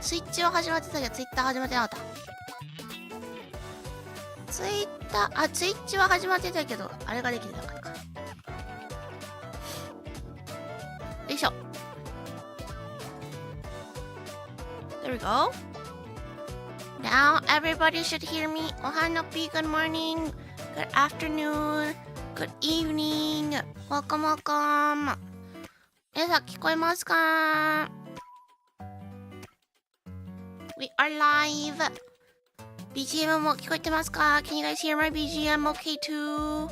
スイッチは始まってたけど、ツイッター始まってなかった。ツイッチは始まってたけど、あれができてなかったか。よいしょ。There we go. Now everybody should hear me. Ohanapi, good morning, good afternoon, good evening. Welcome, welcome. 皆さん聞こえますか？ We are live. BGM も聞こえてますか？ Can you guys hear my BGM okay too?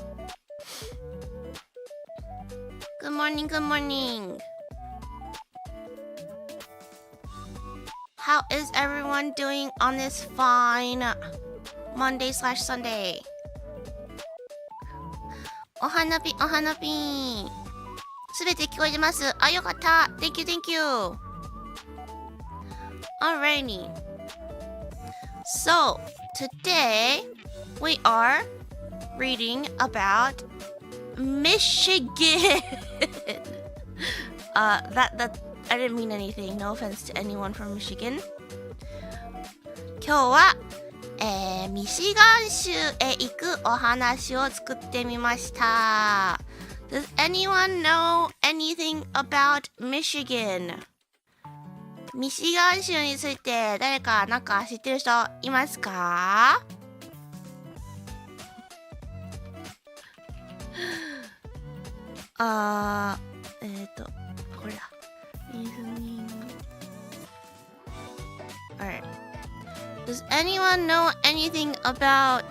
Good morning, good morning. How is everyone doing on this fine Monday/Sunday? お花火お花火。すべて聞こえてます。あ、よかった。Thank you, thank you. Alrighty. So, today we are reading about Michigan. That I didn't mean anything. No offense to anyone from Michigan. 今日は、ミシガン州へ行くお話を作ってみました。Does anyone know anything about Michigan? ミシガン州について誰かなんか知ってる人いますか？これだ。Alright. Does anyone know anything about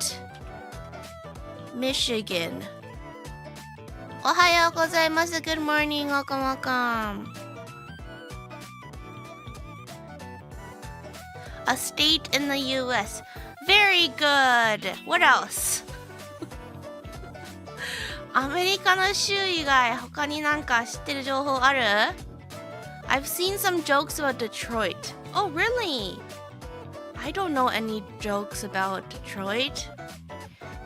Michigan? おはようございます。Good morning. Welcome, welcome. A state in the US. Very good. What else? アメリカの州以外他になんか知ってる情報ある？ I've seen some jokes about Detroit. Oh, really? I don't know any jokes about Detroit.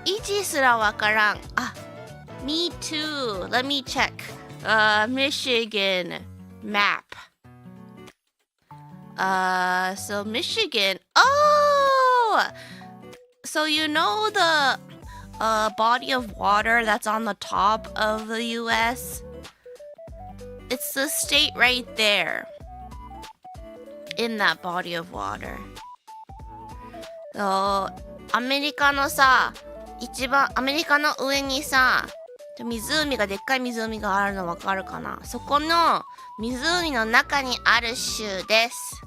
位置すらわからん。あ、me too. Let me check. Michigan map. So Michigan. Oh! So you know the body of water that's on the top of the US? It's the state right there. In that body of water. So, アメリカのさ、アメリカの上にさ、湖がでっかい湖があるのわかるかな？そこの湖の中にある州です。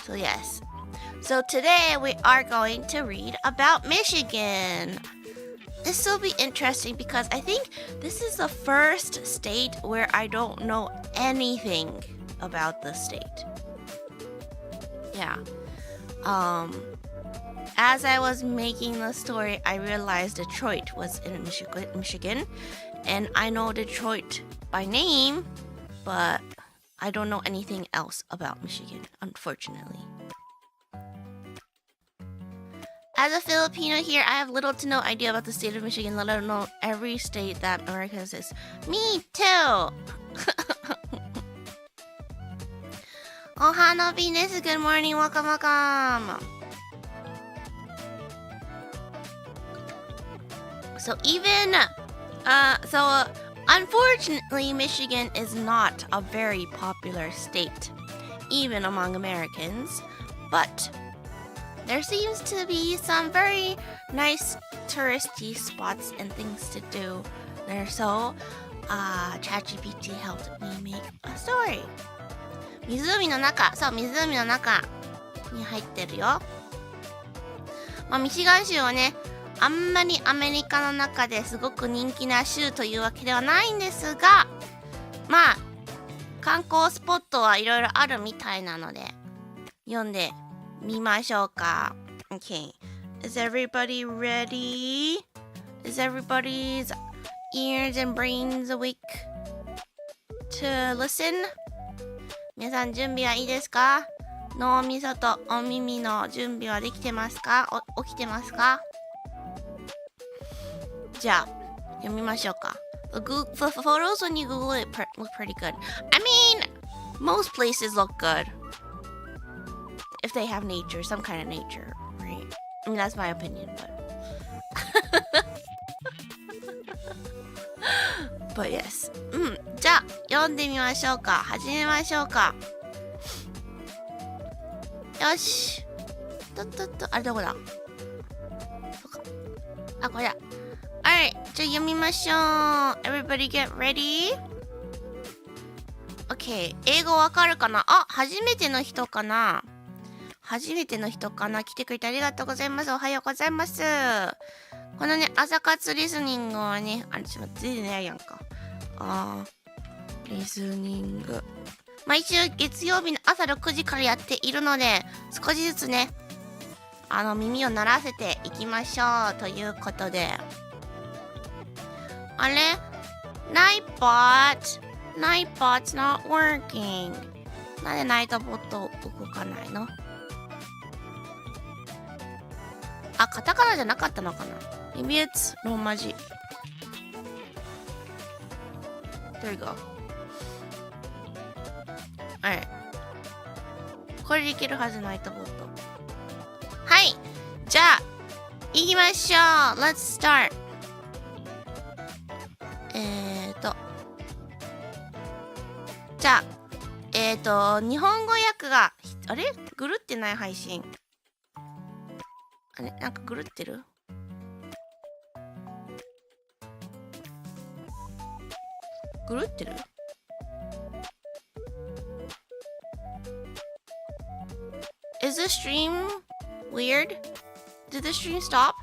So yes. So today we are going to read about Michigan. This will be interesting because I think this is the first state where I don't know anything about the state. Yeah. As I was making the story, I realized Detroit was in Michigan. And I know Detroit by name, but I don't know anything else about Michigan, unfortunately. As a Filipino here, I have little to no idea about the state of Michigan, let alone every state that America exists. Me too! お花火です。Good morning, welcome, welcome. So unfortunately, Michigan is not a very popular state, even among Americans, but there seems to be some very nice touristy spots and things to do there. So, ChatGPT helped me make a story. 湖の中に入ってるよ。まあ、ミシガン州はね、あんまりアメリカの中ですごく人気な州というわけではないんですが、まあ、観光スポットはいろいろあるみたいなので、読んでみましょうか。Okay. Is everybody ready? Is everybody's ears and brains awake to listen? 皆さん準備はいいですか？脳みそとお耳の準備はできてますか？起きてますか？じゃあ、読みましょうか。The photos when you Google it look pretty good. I mean, most places look good. if they have nature, some kind of nature, right? I mean, that's my opinion, but but yes. じゃあ読んでみましょうか。始めましょうか。よし。あれどこだ？そうか。あ、これだ。Alright、じゃあ読みましょう。Everybody get ready? OK、英語わかるかな？あ、初めての人かな？来てくれてありがとうございます。おはようございます。このね、朝活リスニングはね、あれちょっと出てないやんか。リスニング。毎週月曜日の朝6時からやっているので、少しずつね、耳を鳴らせていきましょう。ということで。あれ？ Nightbot Nightbot's not working. なんでナイトボット動かないの？あ、カタカナじゃなかったのかな？ Maybe it's ローマ字。There you go. Alright. これでいけるはず、ナイトボット。はい。じゃあ、行きましょう。Let's start. じゃあ、日本語訳が、あれ？ぐるってない配信。あれ？なんかぐるってる？ぐるってる？ Is the stream weird? Did the stream stop?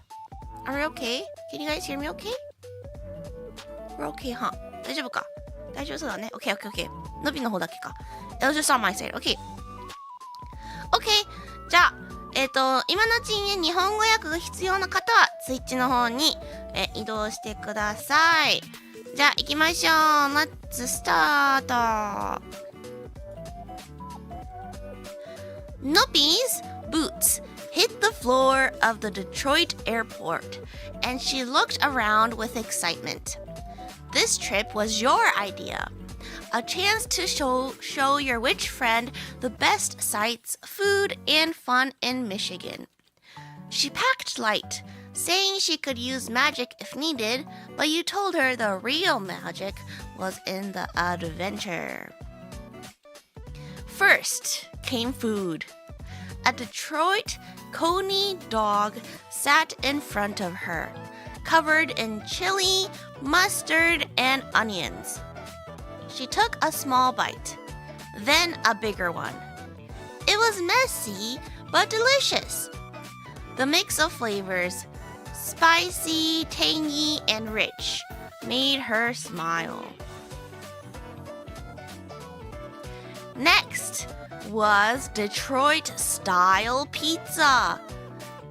Are we okay? Can you guys hear me okay? We're okay, huh? 大丈夫か？大丈夫そうだね。Okay, okay, okay. のびの方だけか。It was just on my side. Okay. Okay. じゃあ、今のうちにね、日本語訳が必要な方は、スイッチの方に、移動してください。じゃあ、行きましょう。Let's start. Nobi's boots hit the floor of the Detroit airport, and she looked around with excitement. This trip was your idea. A chance to show your witch friend the best sights, food, and fun in Michigan. She packed light, saying she could use magic if needed, but you told her the real magic was in the adventure. First came food. A Detroit Coney dog sat in front of her, covered in chili, mustard, and onions. She took a small bite, then a bigger one. It was messy, but delicious. The mix of flavors, spicy, tangy, and rich, made her smile. Next was Detroit-style pizza.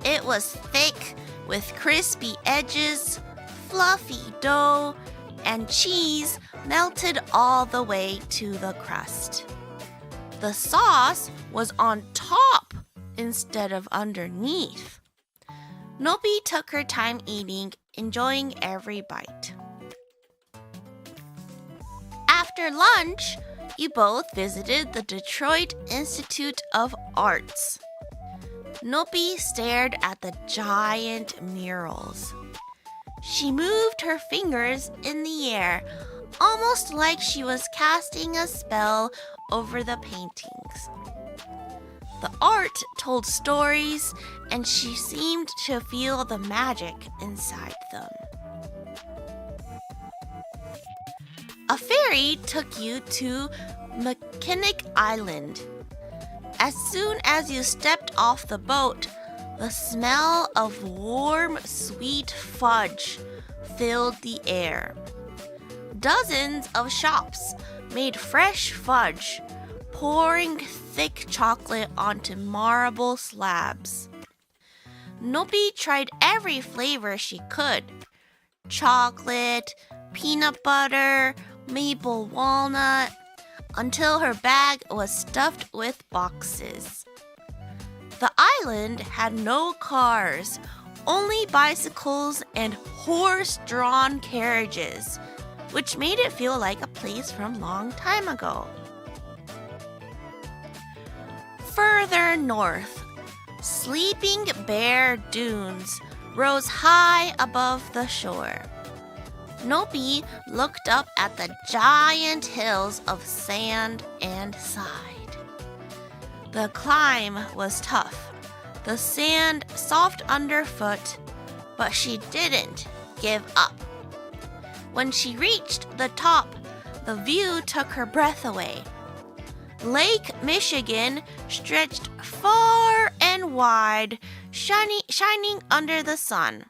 It was thick with crispy edges, fluffy dough, and cheese melted all the way to the crust. The sauce was on top instead of underneath. Nobi took her time eating, enjoying every bite. After lunch, you both visited the Detroit Institute of Arts. Nobi stared at the giant murals. She moved her fingers in the air, almost like she was casting a spell over the paintings. The art told stories, and she seemed to feel the magic inside them. A ferry took you to Mackinac Island. As soon as you stepped off the boat, the smell of warm, sweet fudge filled the air. Dozens of shops made fresh fudge, pouring thick chocolate onto marble slabs. Nobi tried every flavor she could: chocolate, peanut butter, maple walnut, until her bag was stuffed with boxes. The island had no cars, only bicycles and horse-drawn carriages, which made it feel like a place from long time ago. Further Far north, Sleeping Bear Dunes rose high above the shore. Nobi looked up at the giant hills of sand and sighed. The climb was tough, the sand soft underfoot, but she didn't give up. When she reached the top, the view took her breath away. Lake Michigan stretched far and wide, shining under the sun.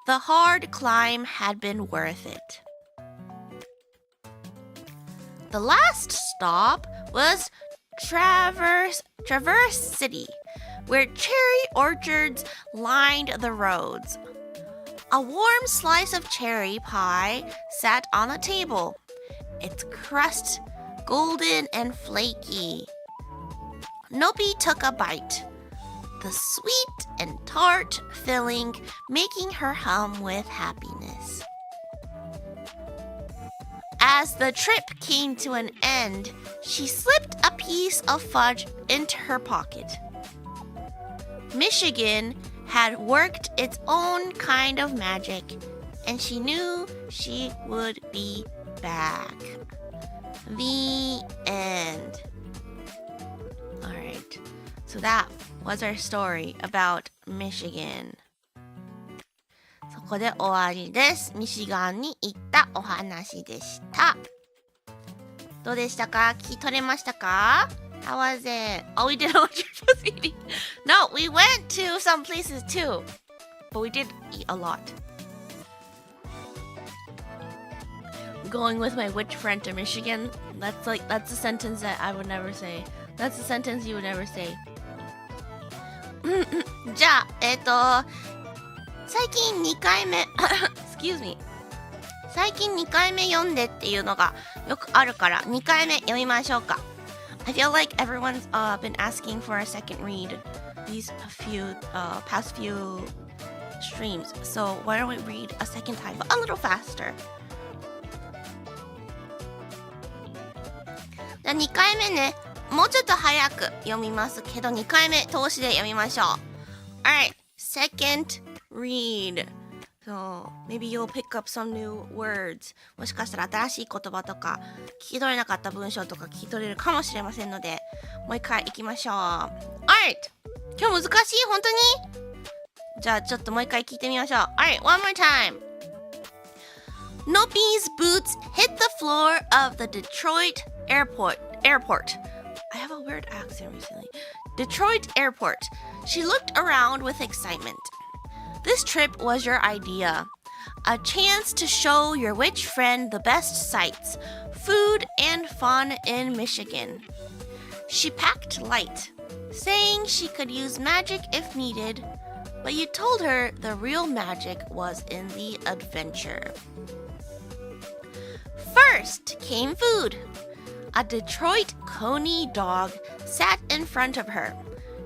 The hard climb had been worth it. The last stop was Traverse City, where cherry orchards lined the roads. A warm slice of cherry pie sat on a table, its crust golden and flaky. Nobi took a bite, the sweet and tart filling making her hum with happiness. As the trip came to an end, she slipped a piece of fudge into her pocket. Michigan had worked its own kind of magic, and she knew she would be back. The end. Alright, so that was our story about Michigan. そこで終わりです。ミシガンに行ったお話でした。どうでしたか？聞き取れましたか？ How was it? Oh, we did a lot of eating. No, we went to some places too, but we did eat a lot. Going with my witch friend to Michigan, that's a sentence that I would never say. That's a sentence you would never say. じゃあ、最近2回目excuse me 最近2回目読んでっていうのがよくあるから2回目読みましょうか。I feel like everyone's been asking for a second read these past few streams, so why don't we read a second time but a little faster. じゃあ2回目ね、もうちょっと早く読みますけど2回目通しで読みましょう。 Alright, second read. So maybe you'll pick up some new words. もしかしたら新しい言葉とか聞き取れなかった文章とか聞き取れるかもしれませんので、もう一回いきましょう。 Alright, 今日難しい？本当に？じゃあちょっともう一回聞いてみましょう。 Alright, one more time. Nobi's boots hit the floor of the Detroit airport. I have a weird accent recently. Detroit airport. She looked around with excitement. This trip was your idea. A chance to show your witch friend the best sights, food, and fun in Michigan. She packed light, saying she could use magic if needed, but you told her the real magic was in the adventure. First came food. A Detroit Coney dog sat in front of her,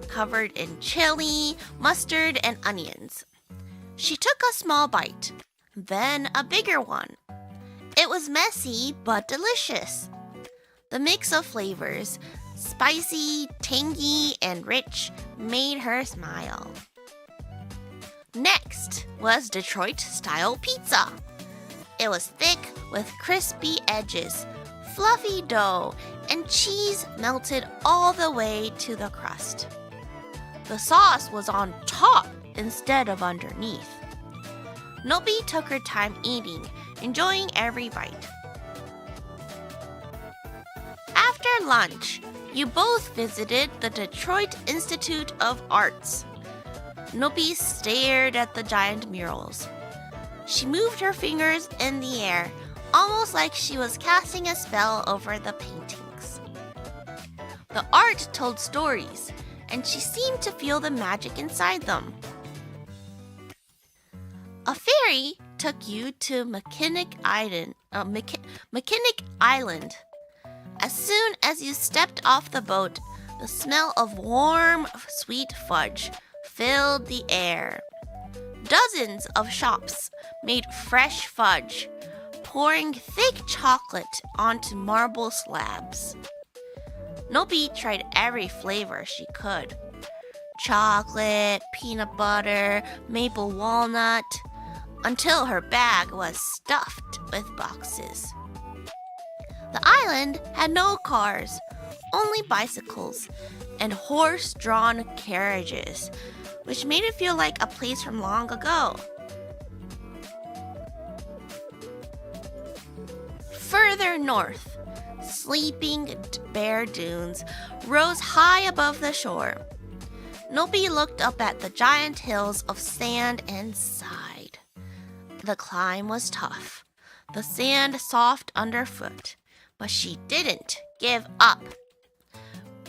covered in chili, mustard, and onions. She took a small bite, then a bigger one. It was messy but delicious. The mix of flavors, spicy, tangy, and rich, made her smile. Next was Detroit-style pizza. It was thick with crispy edges, fluffy dough, and cheese melted all the way to the crust. The sauce was on top instead of underneath. Nobi took her time eating, enjoying every bite. After lunch, you both visited the Detroit Institute of Arts. Nobi stared at the giant murals. She moved her fingers in the air, almost like she was casting a spell over the paintings. The art told stories, and she seemed to feel the magic inside them. A ferry took you to McKinnick Island. As soon as you stepped off the boat, the smell of warm, sweet fudge filled the air. Dozens of shops made fresh fudge, pouring thick chocolate onto marble slabs. Nobi tried every flavor she could. Chocolate, peanut butter, maple walnut, until her bag was stuffed with boxes. The island had no cars, only bicycles and horse-drawn carriages, which made it feel like a place from long ago. Further north, sleeping bear dunes rose high above the shore. Nobi looked up at the giant hills of sand and sighed. The climb was tough, the sand soft underfoot, but she didn't give up.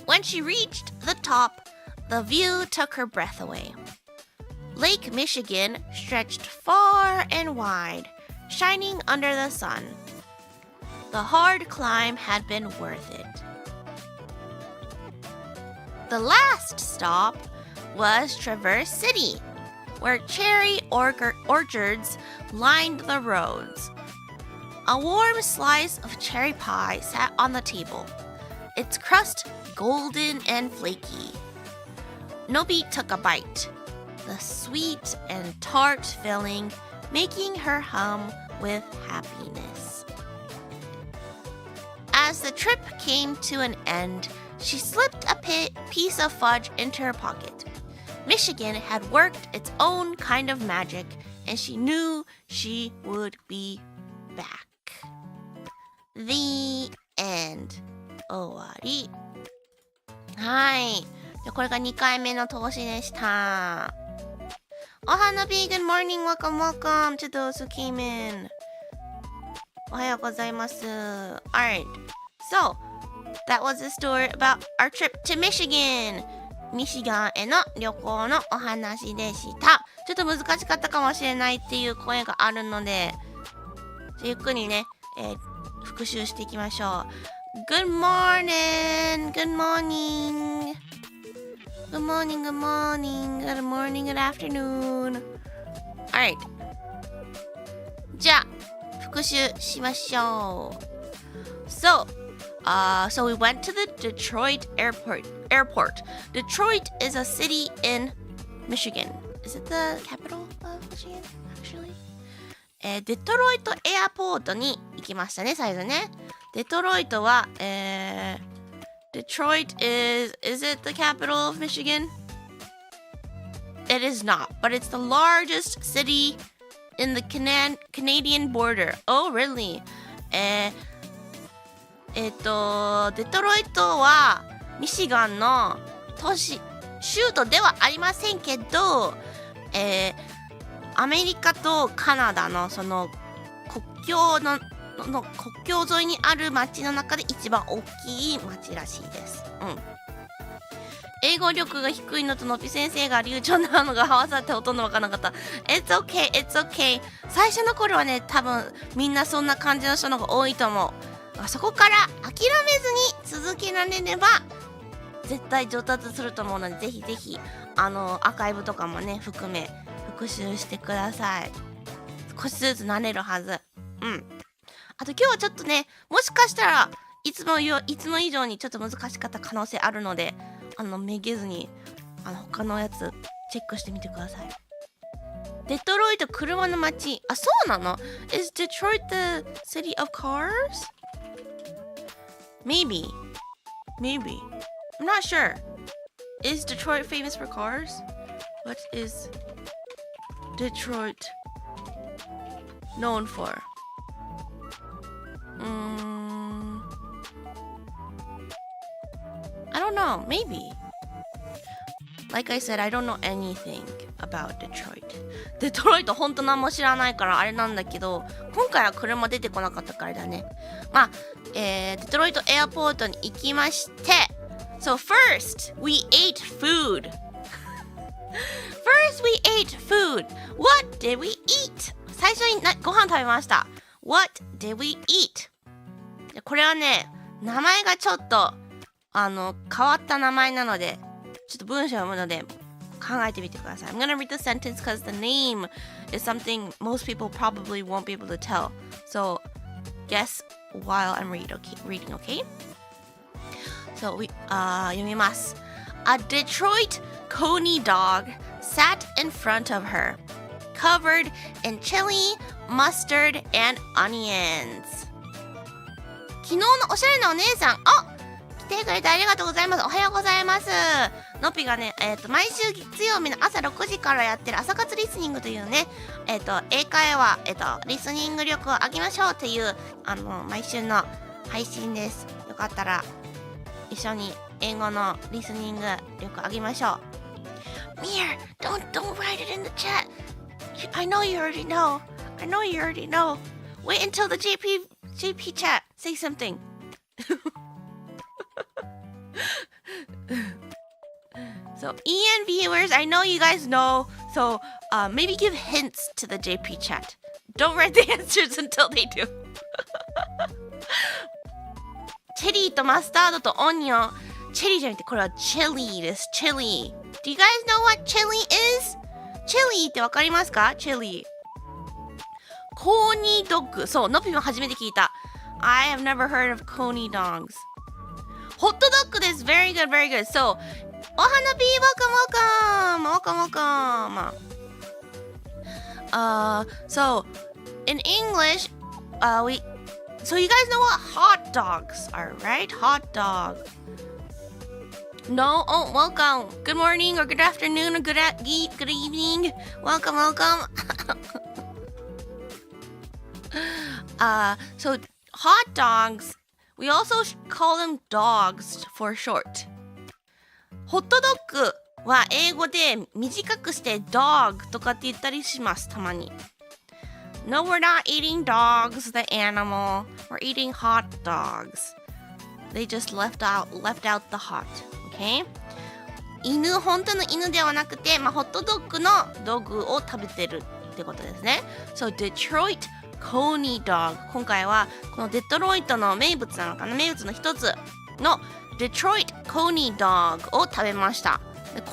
When she reached the top, the view took her breath away. Lake Michigan stretched far and wide, shining under the sun. The hard climb had been worth it. The last stop was Traverse City, where cherry orchards lined the roads. A warm slice of cherry pie sat on the table, its crust golden and flaky. Nobi took a bite, the sweet and tart filling making her hum with happiness. As the trip came to an end, she slipped a piece of fudge into her pocket. Michigan had worked its own kind of magic, and she knew she would be back. The end. 終わり。はい。じゃこれが2回目の投資でした。お花火 Good morning, welcome, welcome to those who came in. おはようございます。Alright, so that was the story about our trip to Michigan. ミシガンへの旅行のお話でした。ちょっと難しかったかもしれないっていう声があるので、ゆっくりね、復習していきましょう。Good morning, good morning, good morning, good morning, good morning, good afternoon. Alright. じゃあ、復習しましょう。So we went to the Detroit airport. Detroit is a city in Michigan. Is it the capital of Michigan, actually? デトロイトエアポートに行きましたね、最初ね。デトロイトは、Detroit is it the capital of Michigan? It is not, but it's the largest city in the Canadian border. Oh, really? デトロイトはミシガンの州都ではありませんけど、アメリカとカナダのその国境沿いにある町の中で一番大きい町らしいです。英語力が低いのとのぴ先生が流暢なのが合わさってほとんどわからなかった。It's okay, it's okay. 最初の頃はね、多分みんなそんな感じの人の方が多いと思う。そこから諦めずに続けられれば絶対上達すると思うので、ぜひぜひアーカイブとかもね含め復習してください。少しずつ慣れるはず。あと今日はちょっとね、もしかしたらいつも以上にちょっと難しかった可能性あるので、めげずに他のやつチェックしてみてください。デトロイト車の街。あ、そうなの？ Is Detroit the city of cars? Maybe. I'm not sure. Is Detroit famous for cars? What is Detroit known for? I don't know. Maybe. Like I said, I don't know anything about Detroit. デトロイトほんと何も知らないからあれなんだけど、今回は車出てこなかったからだね。まあ、デトロイトエアポートに行きまして、So first, we ate food. First, we ate food. What did we eat? 最初にご飯食べました。What did we eat? これはね、名前がちょっと変わった名前なので、ちょっと文章を読むので考えてみてください。I'm gonna read the sentence because the name is something most people probably won't be able to tell. So guess while I'm reading, okay? So読みます。A Detroit coney dog sat in front of her, covered in chili, mustard, and onions. 昨日のおしゃれなお姉さん、来てくれてありがとうございます。おはようございます。のっぴがね、毎週月曜日の朝6時からやってる朝活リスニングというね、英会話、リスニング力を上げましょうという、毎週の配信です。よかったら、一緒に英語のリスニング力上げましょう。Mir, don't write it in the chat. I know you already know. Wait until the JP chat. Say something. So, EN viewers, I know you guys know. So, maybe give hints to the JP chat. Don't write the answers until they do. チェリーとマスタードとオニオン。チェリーじゃなくて、これはチリです。チリ。Do you guys know what chili is? チリってわかりますか？チリ。コーニードッグ。そう、ノピも初めて聞いた。I have never heard of coney dogs. ホットドッグです。Very good, very good. So, お花ピー、welcome. So, in English, so you guys know what hot dogs are, right? Hot dog. No? Oh, welcome. Good morning or good afternoon or good evening. Welcome. So hot dogs, we also call them dogs for short. ホットドッグは英語で短くして dog とかって言ったりします、たまに。No, we're not eating dogs, the animal. We're eating hot dogs. They just left out the hot. Okay? 犬、本当の犬ではなくて、ホットドッグのドッグを食べてるってことですね。So, Detroit coney dog. 今回はこのデトロイトの名物なのかな、名物の一つの Detroit coney dog を食べました。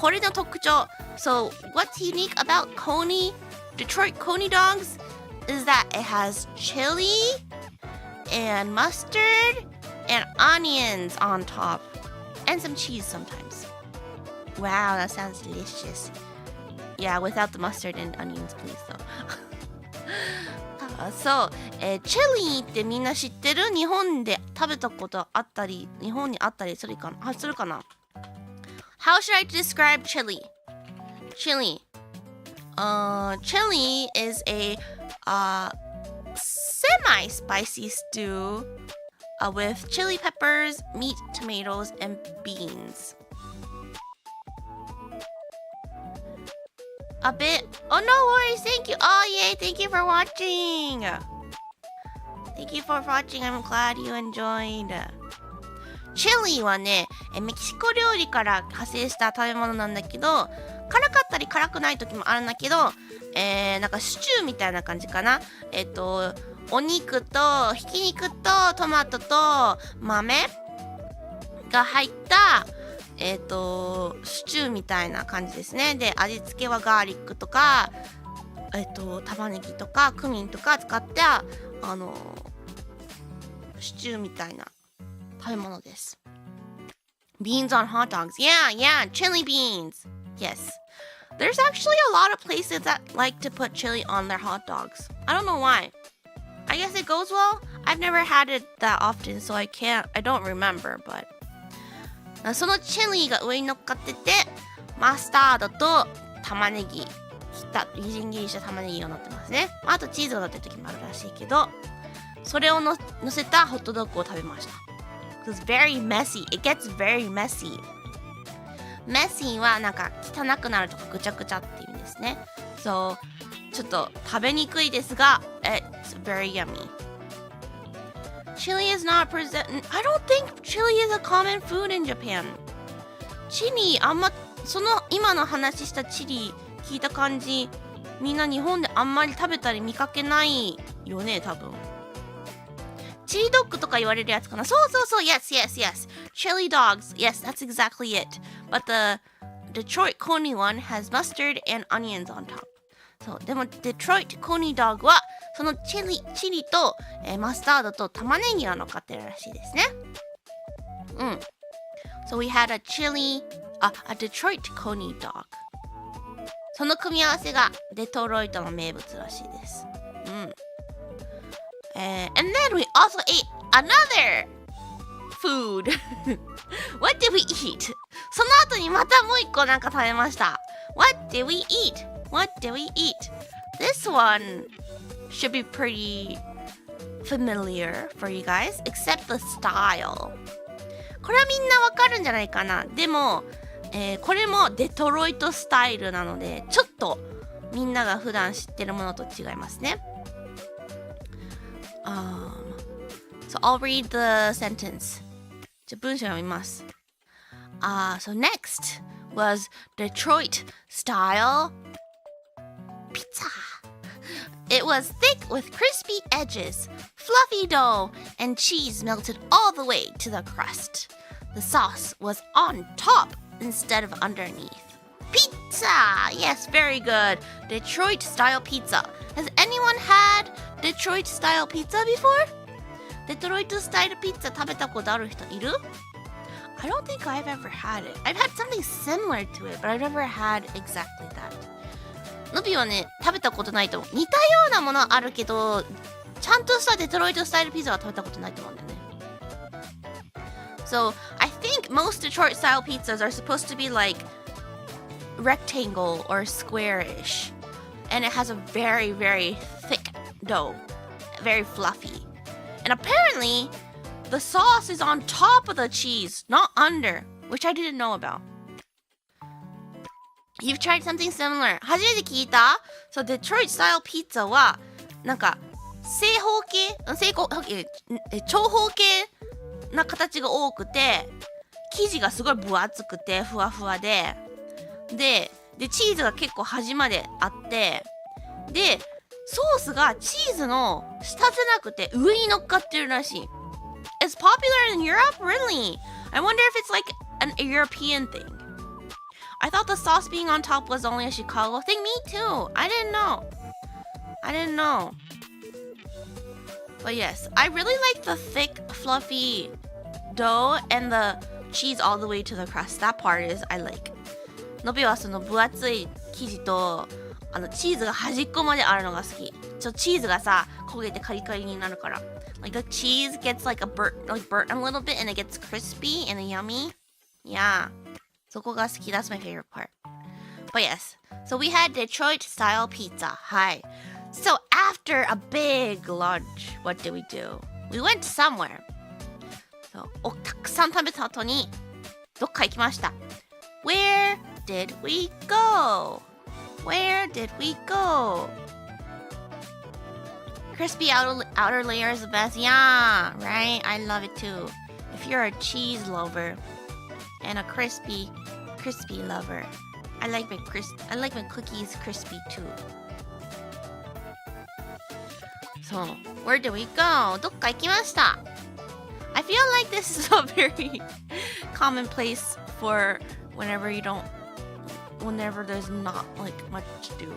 これの特徴。So, what's unique about Detroit coney dogs is that it has chili and mustard and onions on top and some cheese sometimes. Wow, that sounds delicious. Yeah, without the mustard and onions, please, though. そう、チェリーってみんな知ってる？日本で食べたことあったり、日本にあったりするかな？How should I describe chili? Chili is a semi-spicy stew with chili peppers, meat, tomatoes, and beans. A bit. Oh, no worries. Thank you. Oh, yay. Thank you for watching. I'm glad you enjoyed. チリはね、メキシコ料理から派生した食べ物なんだけど、辛かったり辛くない時もあるんだけど、なんかシチューみたいな感じかな。お肉とひき肉とトマトと豆が入ったシチューみたいな感じですね。で、味付けはガーリックとか玉ねぎとかクミンとか使ったシチューみたいな食べ物です。Beans on hot dogs. Yeah, chili beans. Yes. There's actually a lot of places that like to put chili on their hot dogs. I don't know why. I guess it goes well. I've never had it that often, so I don't remember, but そのチリが上に乗っかってて、マスタードと玉ねぎ、みじん切りした玉ねぎが乗ってますね。あとチーズが乗ってる時もあるらしいけど、それを乗せたホットドッグを食べました。It's very messy. It gets very messy. Messy はなんか汚くなるとかぐちゃぐちゃっていう意味ですね。So, ちょっと食べにくいですが、it's very yummy. Chili is not present. I don't think chili is a common food in Japan. チリあんまその今の話したチリ聞いた感じ、みんな日本であんまり食べたり見かけないよね、多分。チリドッグとか言われるやつかな。そう。Yes. Chili dogs. Yes, that's exactly it. But the Detroit coney one has mustard and onions on top. そう、でも Detroit coney dog はそのチリと、マスタードと玉ねぎが乗っかってるらしいですね。So we had a Detroit Coney dog. その組み合わせがデトロイトの名物らしいです。And then we also ate another food. What did we eat? その後にまたもう一個なんか食べました。What did we eat? What did we eat? This one should be pretty familiar for you guys, except the style. これはみんなわかるんじゃないかな。でも、これもデトロイトスタイルなので、ちょっとみんなが普段知ってるものと違いますね。So I'll read the sentence. じゃあ文章読みます。So next was Detroit style pizza. It was thick with crispy edges, fluffy dough, and cheese melted all the way to the crust. The sauce was on top instead of underneath. Pizza! Yes, very good. Detroit style pizza. Has anyone had Detroit style pizza before? デトロイトスタイルピッツァ食べたことある人いる？ I don't think I've ever had it. I've had something similar to it, but I've never had exactly that. のびはね、食べたことないと思う。似たようなものあるけど、ちゃんとしたデトロイトスタイルピザは食べたことないと思うんだよね。So, I think most Detroit style pizzas are supposed to be like rectangle or squarish. And it has a very, very thick dough. Very fluffy. And apparently, the sauce is on top of the cheese, not under, which I didn't know about. You've tried something similar. 初めて聞いた？ So, Detroit style pizza は、なんか、長方形な形が多くて、生地がすごい分厚くて、ふわふわで、で、チーズが結構端まであって、で、ソースがチーズの下じゃなくて上に乗っかってるらしい。It's popular in Europe? Really? I wonder if it's like a European thing. I thought the sauce being on top was only a Chicago thing. Me too. I didn't know. But yes, I really like the thick, fluffy dough and the cheese all the way to the crust. That part is I like. のびはその分厚い生地とチーズが端っこまであるのが好き。チーズがさ、焦げてカリカリになるから。Like the cheese gets like burnt a little bit and it gets crispy and yummy. Yeah. そこが好き。That's my favorite part. But yes. So we had Detroit style pizza. はい。So after a big lunch, what did we do? We went somewhere. So, たくさん食べた後にどっか行きました。Where did we go?Where did we go? Crispy outer layer is the best. Yeah, right? I love it too. If you're a cheese lover and a crispy lover, I like my cookies crispy too. So, where did we go? どっか行きました。I feel like this is a very common place for whenever there's not like much to do.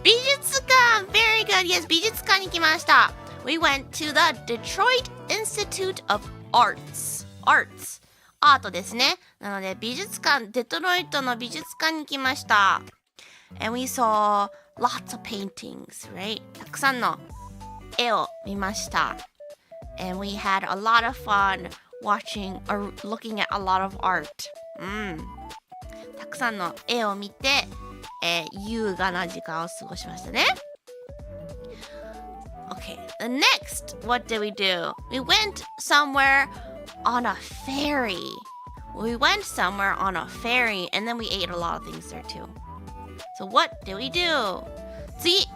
美術館 Very good. Yes, 美術館に来ました。We went to the Detroit Institute of Arts. アートですね。なので美術館、デトロイトの美術館に来ました。And we saw lots of paintings, right? たくさんの絵を見ました。And we had a lot of fun watching or looking at a lot of art. たくさんの絵を見て、優雅な時間を過ごしましたね。Okay, the next, what did we do? We went somewhere on a ferry. And then we ate a lot of things there too. So what did we do? 次、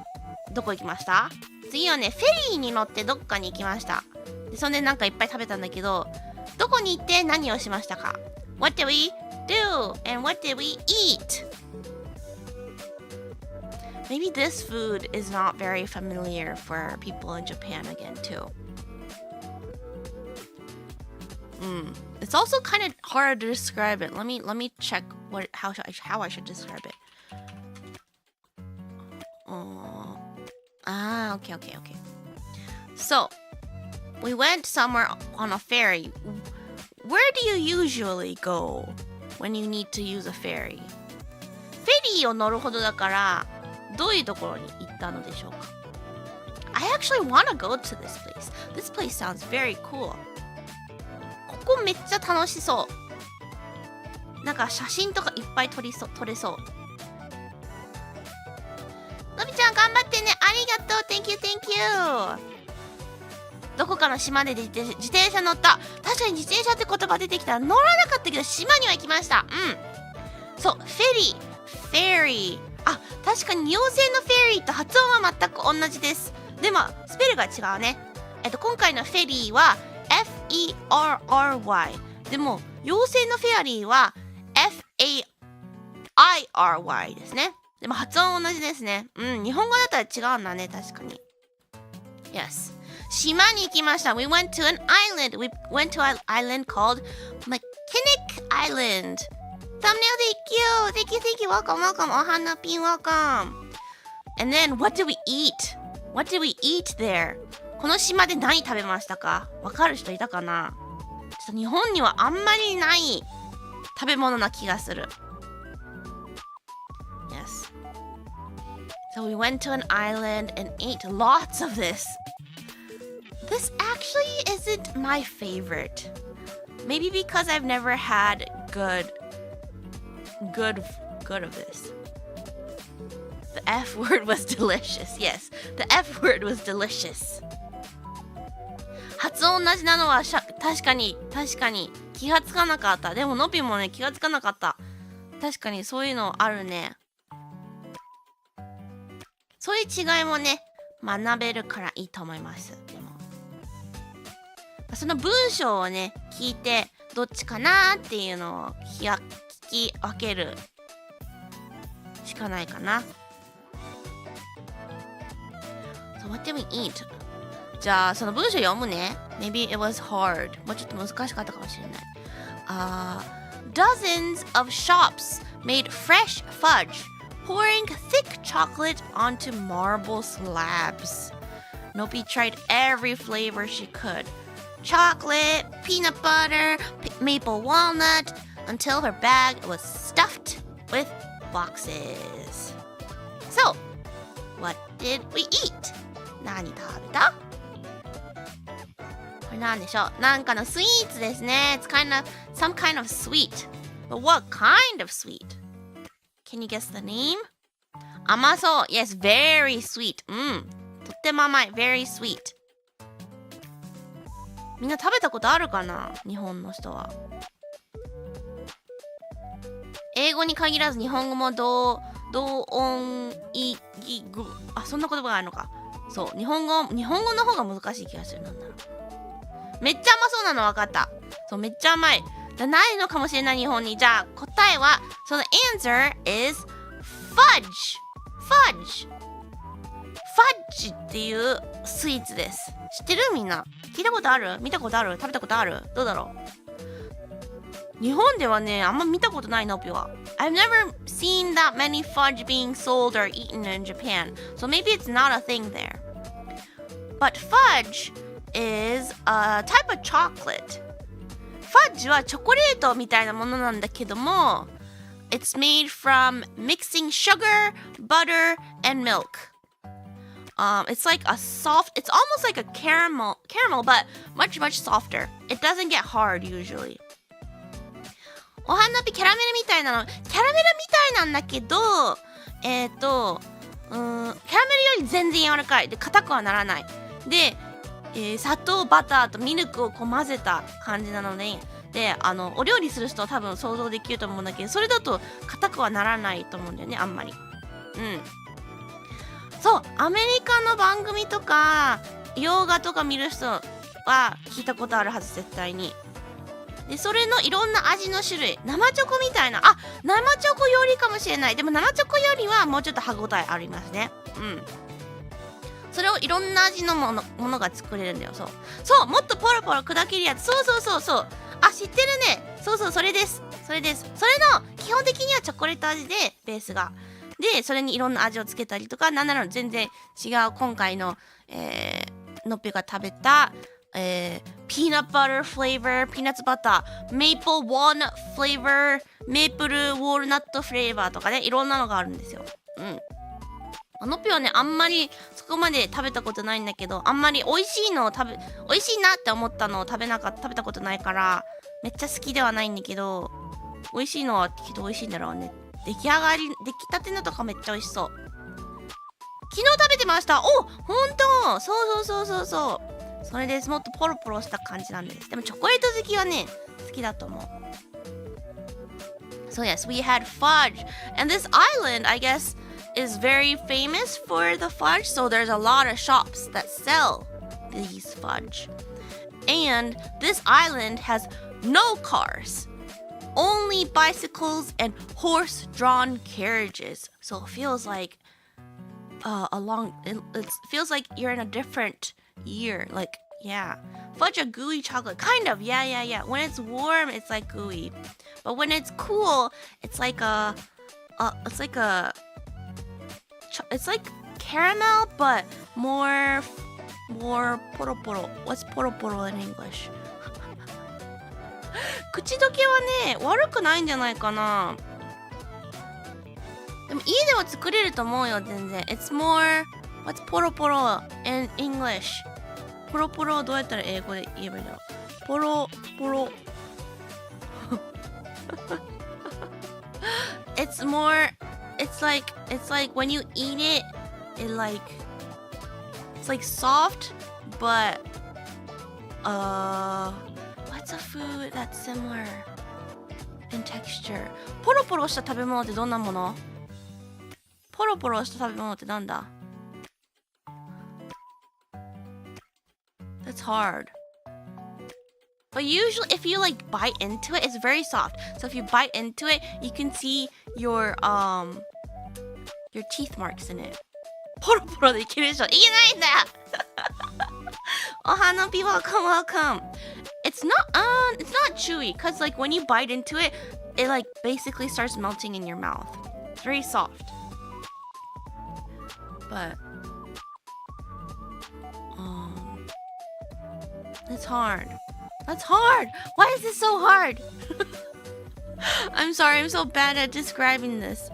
どこ行きました？次はね、フェリーに乗ってどっかに行きました。でそんでなんかいっぱい食べたんだけど、どこに行って何をしましたか？ What did we do? And what did we eat? Maybe this food is not very familiar for people in Japan again too. It's also kind of hard to describe it. Let me check how I should describe it. Okay. So, we went somewhere on a ferry. where do you usually go when you need to use a ferry? フェリーを乗るほどだから、どういうところに行ったのでしょうか？ I actually want to go to this place. This place sounds very cool. ここめっちゃ楽しそう。なんか写真とかいっぱい撮れそう。のびちゃん頑張ってね。ありがとう。Thank you, thank you. どこかの島で自転車乗った。確かに自転車って言葉出てきたら乗らなかったけど島には行きました。そう、フェリー。あ、確かに妖精のフェリーと発音は全く同じです。でもスペルが違うね。今回のフェリーは F-E-R-R-Y。でも妖精のフェアリーは F-A-I-R-Y ですね。でも発音同じですね。日本語だったら違うんだね、確かに。Yes。島に行きました。We went to an island. We went to an island called Mackinac Island. Thumbnail, thank you. Welcome. Ohana Pin, welcome. And then, what did we eat there? この島で何食べましたか？わかる人いたかな？ちょっと日本にはあんまりない食べ物な気がする。Yes. So we went to an island and ate lots of this. This actually isn't my favorite. Maybe because I've never had good of this. The F word was delicious. Yes, the F word was delicious. 発音同じなのは確かに気がつかなかった。でものぴもね気がつかなかった。確かにそういうのあるね。そういう違いもね学べるからいいと思います。でもその文章をね聞いてどっちかなっていうのを聞き分けるしかないかな。So what did we eat? じゃあその文章読むね。Maybe it was hard. もうちょっと難しかったかもしれない。Dozens of shops made fresh fudge, pouring thick chocolate onto marble slabs. Nopi tried every flavor she could. Chocolate, peanut butter, maple walnut, until her bag was stuffed with boxes. So, what did we eat? 何食べた？これ何でしょう？なんかのスイーツですね。It's some kind of sweet. But what kind of sweet? Can you guess the name? 甘そう。Yes, very sweet. とっても甘い。Very sweet. みんな食べたことあるかな？日本の人は。英語に限らず日本語も同音異義語。そんな言葉があるのか。そう。日本語の方が難しい気がする。なんだろう。めっちゃ甘そうなの分かった。そう、めっちゃ甘い。ないのかもしれない日本に。じゃあ答えは、その answer is fudge っていうスイーツです。知ってる？みんな聞いたことある？見たことある？食べたことある？どうだろう？日本ではねあんま見たことないのぴは。I've never seen that many fudge being sold or eaten in Japan, so maybe it's not a thing there. But fudge is a type of chocolate. ファッジはチョコレートみたいなものなんだけども It's made from mixing sugar, butter, and milk. It's like a soft, it's almost like a caramel, but much softer. It doesn't get hard usually. お花火キャラメルみたいなの、キャラメルみたいなんだけど、キャラメルより全然柔らかい。で、硬くはならない。で、砂糖、バターとミルクをこう混ぜた感じなので、お料理する人は多分想像できると思うんだけど、それだと硬くはならないと思うんだよね、あんまり。そう、アメリカの番組とか洋画とか見る人は聞いたことあるはず、絶対に。で、それのいろんな味の種類、生チョコみたいな、生チョコよりかもしれない。でも生チョコよりはもうちょっと歯ごたえありますね。それをいろんな味のものが作れるんだよ。そう、もっとポロポロ砕けるやつ。そう。知ってるね。そう、それです。それの基本的にはチョコレート味でベースが。で、それにいろんな味をつけたりとか、なんなら全然違う今回ののっぺが食べた、peanut butter flavor, peanuts butter, maple walnut flavor, maple walnut flavor とかね、いろんなのがあるんですよ。のぴはね、あんまりそこまで食べたことないんだけど、あんまり美味しいなって思ったのを食べたことないから、めっちゃ好きではないんだけど、美味しいのはきっと美味しいんだろうね。出来たてのとかめっちゃ美味しそう。昨日食べてました。お、ほんと。そう。それです。もっとポロポロした感じなんです。でもチョコレート好きはね、好きだと思う。So yes, we had fudge. And this island, I guess, is very famous for the fudge. So there's a lot of shops that sell these fudge. And this island has no cars. Only bicycles and horse-drawn carriages. So it feels like it feels like you're in a different year. Like, yeah. Fudge a gooey chocolate. Kind of. Yeah. When it's warm, it's like gooey. But when it's cool, it's like caramel, but more poro poro. What's poro poro in English? 口どけはね、悪くないんじゃないかな。でも家でも作れると思うよ、全然。It's more, what's poro poro in English? ポロポロどうやったら英語で言えばいいんだろう。ポロポロ。It's more, it's like when you eat it, it's like soft, but what's a food that's similar in texture? ポロポロした食べ物ってどんなもの？ポロポロした食べ物ってなんだ？ That's hard. But usually if you like bite into it, it's very soft. So if you bite into it, you can see your teeth marks in it. ポロポロでいけるでしょ。いけないんだよ。お花火 welcome. It's not chewy because like when you bite into it, it like basically starts melting in your mouth. It's very soft. But it's hard. That's hard. Why is this so hard? I'm sorry, I'm so bad at describing this.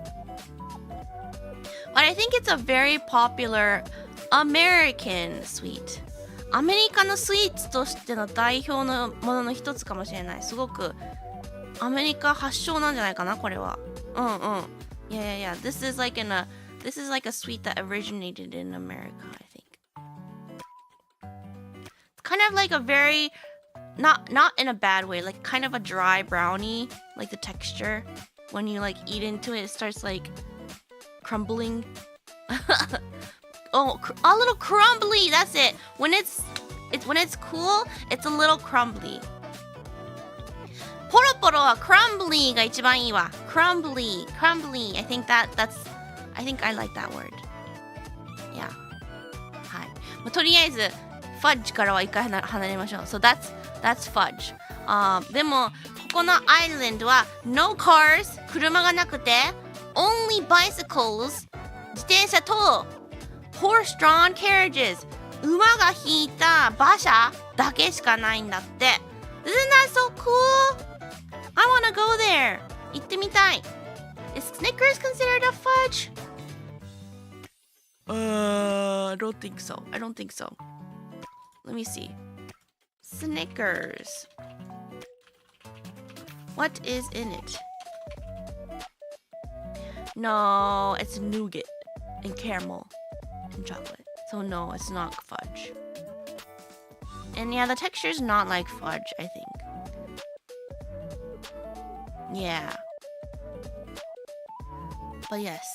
But I think it's a very popular American sweet. アメリカのスイーツとしての代表のものの一つかもしれない。すごくアメリカ発祥なんじゃないかな、これは。Yeah. This is like a sweet that originated in America, I think. It's kind of like a very not in a bad way, like kind of a dry brownie, like the texture. When you like eat into it, it starts like crumbling. Oh, a little crumbly. That's it. When it's cool, it's a little crumbly. ポロポロは crumbly が一番いいわ。crumbly. I think I like that word. Yeah. はい。とりあえず fudge からは一回離れましょう。So that's fudge. でもここのアイランドは no cars 車がなくて only bicycles 自転車と horse-drawn carriages 馬が引いた馬車だけしかないんだって。Isn't that so cool? I wanna go there. 行ってみたい。Is Snickers considered a fudge? I don't think so. Let me see. Snickers. What is in it? No, it's nougat and caramel and chocolate. So no, it's not fudge. And yeah, the texture is not like fudge, I think. Yeah. But yes,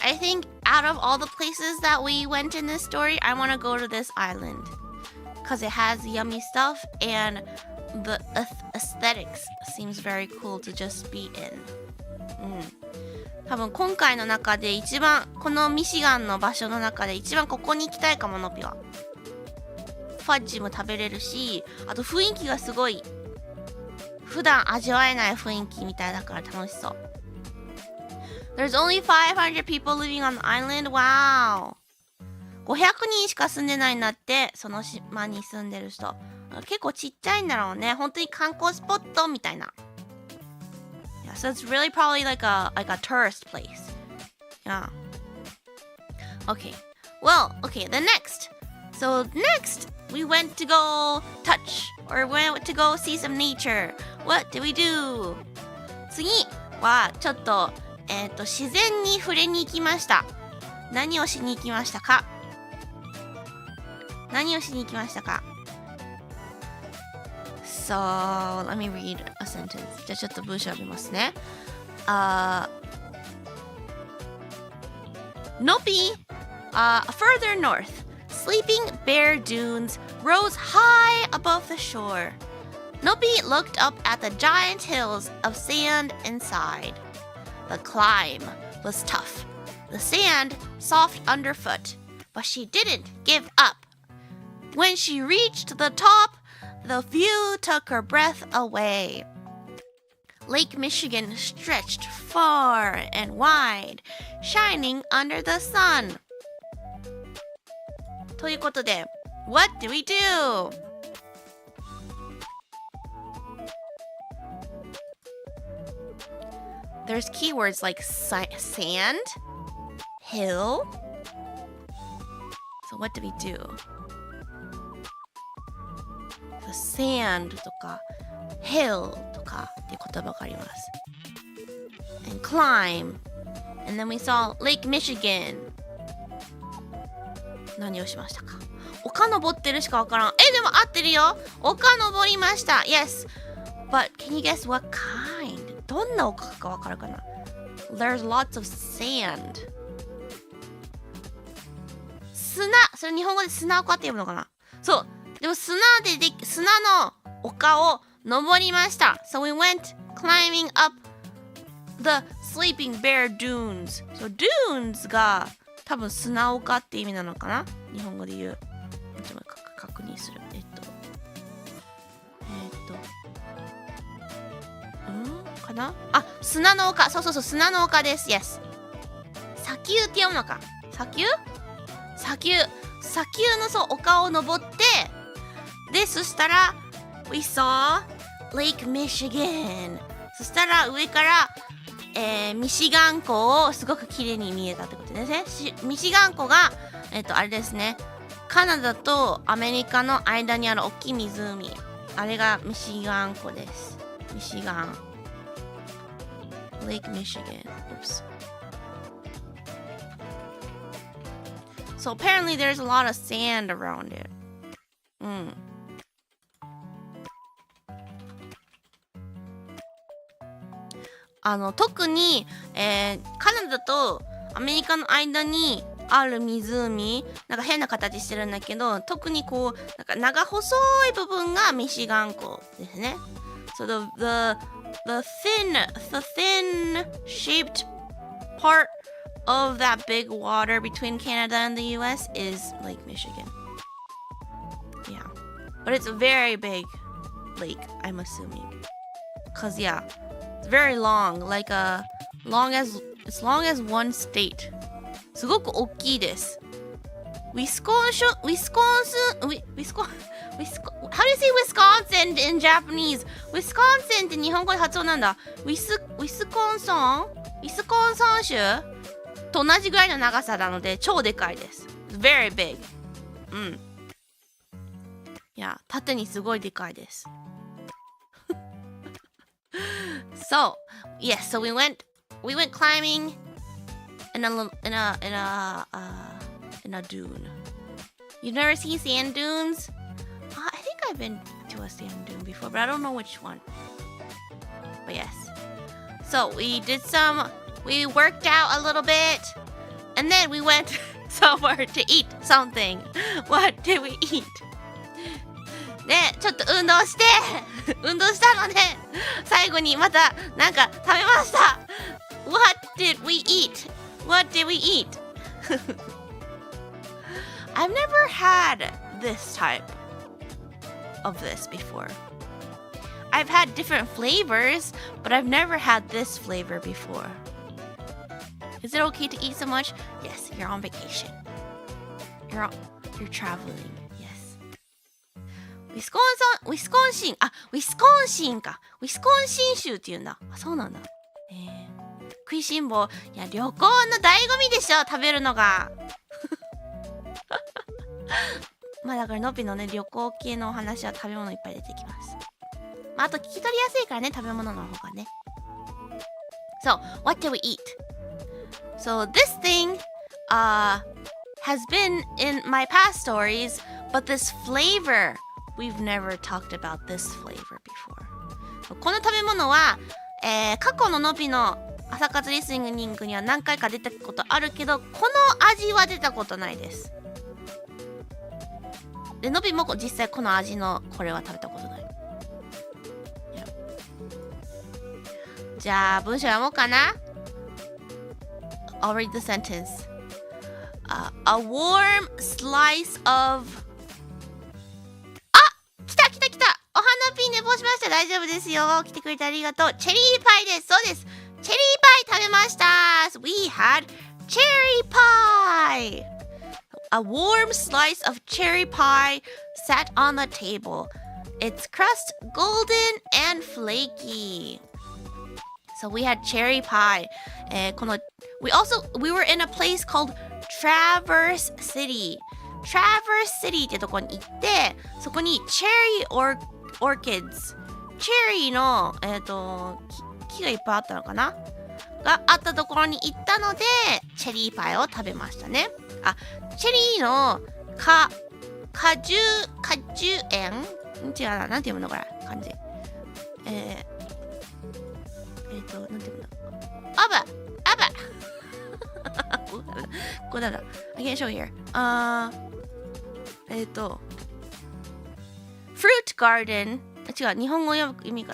I think out of all the places that we went in this story, I want to go to this island. Because it has yummy stuff and the aesthetics seems very cool to just be in. 多分今回の中で一番このミシガンの場所の中で一番ここに行きたいかものぴは。ファッジも食べれるし、あと雰囲気がすごい普段味わえない雰囲気みたいだから楽しそう。There's only 500 people living on the island. Wow. 500人しか住んでないんだって、その島に住んでる人。結構ちっちゃいんだろうね。本当に観光スポットみたいな。Yeah, so it's really probably like a tourist place. Yeah. Okay. Well, okay, the next. So next, we went to go touch or went to go see some nature. What did we do? 次はちょっと、自然に触れに行きました。何をしに行きましたか？何をしに行きましたか？ So, let me read a sentence. じゃあちょっと文章読みますね。Nopi, further north, sleeping bear dunes rose high above the shore. Nopi looked up at the giant hills of sand inside. The climb was tough, the sand soft underfoot, but she didn't give up. When she reached the top, the view took her breath away. Lake Michigan stretched far and wide, shining under the sun. ということで、What do we do? There's keywords like sand, hill. So what do we do? The sand とか hill とかっていう言葉があります。And climb. And then we saw Lake Michigan. 何をしましたか？丘登ってるしかわからん。でも合ってるよ。丘登りました。Yes. But can you guess what kind? どんな丘かわかるかな？ There's lots of sand. 砂。それ日本語で砂丘って呼ぶのかな？そう。でも砂の丘を登りました。So we went climbing up the Sleeping Bear Dunes. So dunes が多分砂丘って意味なのかな？日本語で言う。ちょっと確認する。かな？砂の丘。そう、砂の丘です。Yes. 砂丘って読むのか。砂丘の丘を登って、で、そしたら、we saw Lake Michigan. そしたら上から、ミシガン湖をすごく綺麗に見えたってことですね。ミシガン湖が、あれですね。カナダとアメリカの間にある大きい湖。あれがミシガン湖です。ミシガン。Lake Michigan. Oops. So apparently there's a lot of sand around it. 特に、カナダとアメリカの間にある湖、なんか変な形してるんだけど、特にこうなんか長細い部分がミシガン湖ですね。So the thin shaped part of that big water between Canada and the US is Lake Michigan. Yeah. But it's a very big lake, I'm assuming. 'Cause yeah, it's very long, like as long as one state. すごく大きいです。How do you say Wisconsin in Japanese? Wisconsin って日本語で発音なんだ。ウィスコンソン州と同じぐらいの長さなので超でかいです。Very big. いや、縦にすごいでかいです。So, yes, so we went climbing in a dune. You've never seen sand dunes? I think I've been to a sand dune before, but I don't know which one. But yes. So we worked out a little bit, and then we went somewhere to eat something. What did we eat? で、ちょっと運動したので、最後にまたなんか食べました。What did we eat? I've never had this type of this before. I've had different flavors, but I've never had this flavor before. Is it okay to eat so much? Yes, you're on vacation. You're traveling. Yes. ウィスコンシンか。ウィスコンシン州って言うんだ。あ、そうなんだ。食いしん坊。いや、旅行の醍醐味でしょ、食べるのが。まあだからのびのね、旅行系のお話は食べ物いっぱい出てきます。まああと聞き取りやすいからね、食べ物の方がね。So, what do we eat? So this thing, has been in my past stories, but this flavor, we've never talked about this flavor before. この食べ物は、過去ののびの朝活リスニングには何回か出たことあるけど、この味は出たことないです。で、のびも実際この味のこれは食べたことない。じゃあ文章読もうかな。I'll read the sentence.A warm slice of 来たお花ピン寝坊しました。大丈夫ですよ。来てくれてありがとう。チェリーパイです。そうです。チェリーパイ食べました。We had cherry pie. A warm slice of cherry pie sat on the table. Its crust golden and flaky. So we had cherry pie. We were in a place called Traverse City ってとこに行って、そこに Cherry Orchids チェリーの、木がいっぱいあったのかながあったところに行ったので、チェリーパイを食べましたね。チェリーの果樹園違うな、なんて読むのこれ漢字。なんて読むのアバこれだ。I can't show here. Fruit Garden 違う、日本語読み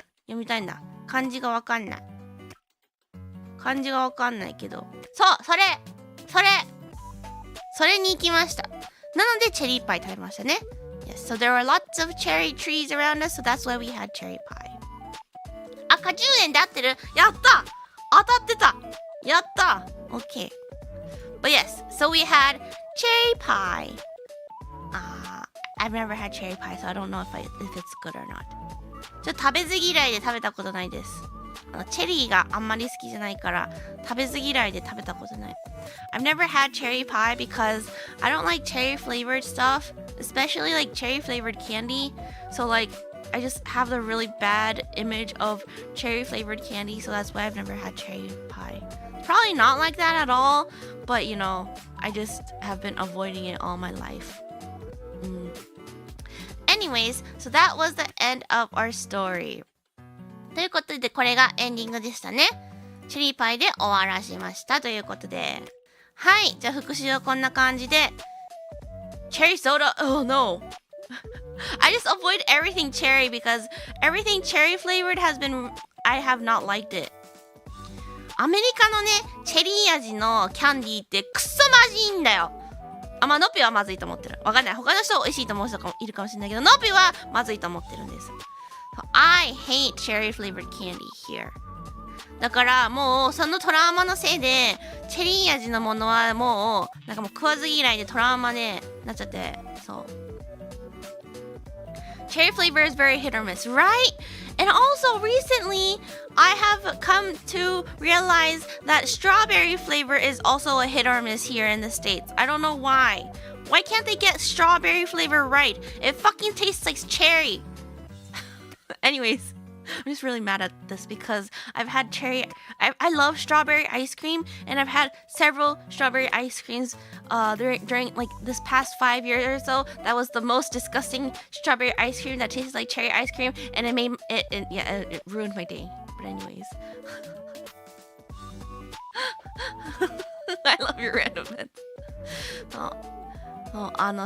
たいんだ。漢字がわかんないけど、それに行きました。なのでチェリーパイ食べましたね。Yes, so there were lots of cherry trees around us, so that's why we had cherry pie. 果樹園で合ってる？やった！当たってた！やった！ Okay. But yes, so we had cherry pie. I've never had cherry pie, so I don't know if it's good or not. ちょっと食べず嫌いで食べたことないです。チェリーがあんまり好きじゃないから食べず嫌いで食べたことない。I've never had cherry pie because I don't like cherry flavored stuff, especially like cherry flavored candy. So like I just have the really bad image of cherry flavored candy, so that's why I've never had cherry pie. Probably not like that at all, but you know, I just have been avoiding it all my life. Anyways, so that was the end of our story. ということで、これがエンディングでしたね。チェリーパイで終わらしましたということで。はい、じゃあ復習はこんな感じで。Cherry soda, oh no. I just avoid everything cherry because everything cherry flavored I have not liked it. アメリカのね、チェリー味のキャンディーってクソまずいんだよ。まあ、ノピはまずいと思ってる。わかんない。他の人は美味しいと思う人がいるかもしれないけど、ノピはまずいと思ってるんです。So, I hate cherry flavored candy here. だからもうそのトラウマのせいで、チェリー味のものはもうなんかもう食わず嫌いでトラウマでなっちゃって、そう。Cherry flavor is very hit or miss, right? And also recently, I have come to realize that strawberry flavor is also a hit or miss here in the States. I don't know why. Why can't they get strawberry flavor right? It fucking tastes like cherry. Anyways, I'm just really mad at this because I've had I love strawberry ice cream, and I've had several strawberry ice creams during like this past 5 years or so. That was the most disgusting strawberry ice cream that tastes like cherry ice cream, and it ruined my day. But anyways, I love your randomness.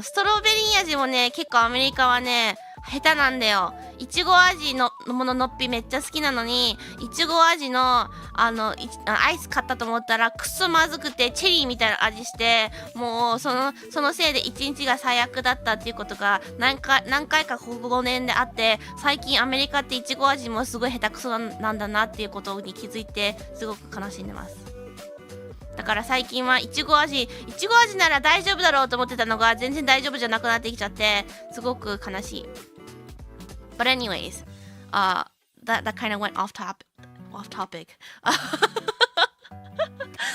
ストロベリー味もね、結構アメリカはね下手なんだよ。いちご味のもののっぴめっちゃ好きなのに、いちご味のアイス買ったと思ったらクソまずくてチェリーみたいな味して、もうそのせいで一日が最悪だったっていうことが何回かここ5年であって、最近アメリカっていちご味もすごい下手くそなんだなっていうことに気づいてすごく悲しんでます。だから最近はいちご味なら大丈夫だろうと思ってたのが全然大丈夫じゃなくなってきちゃって、すごく悲しい。But anyways, that kind of went off topic.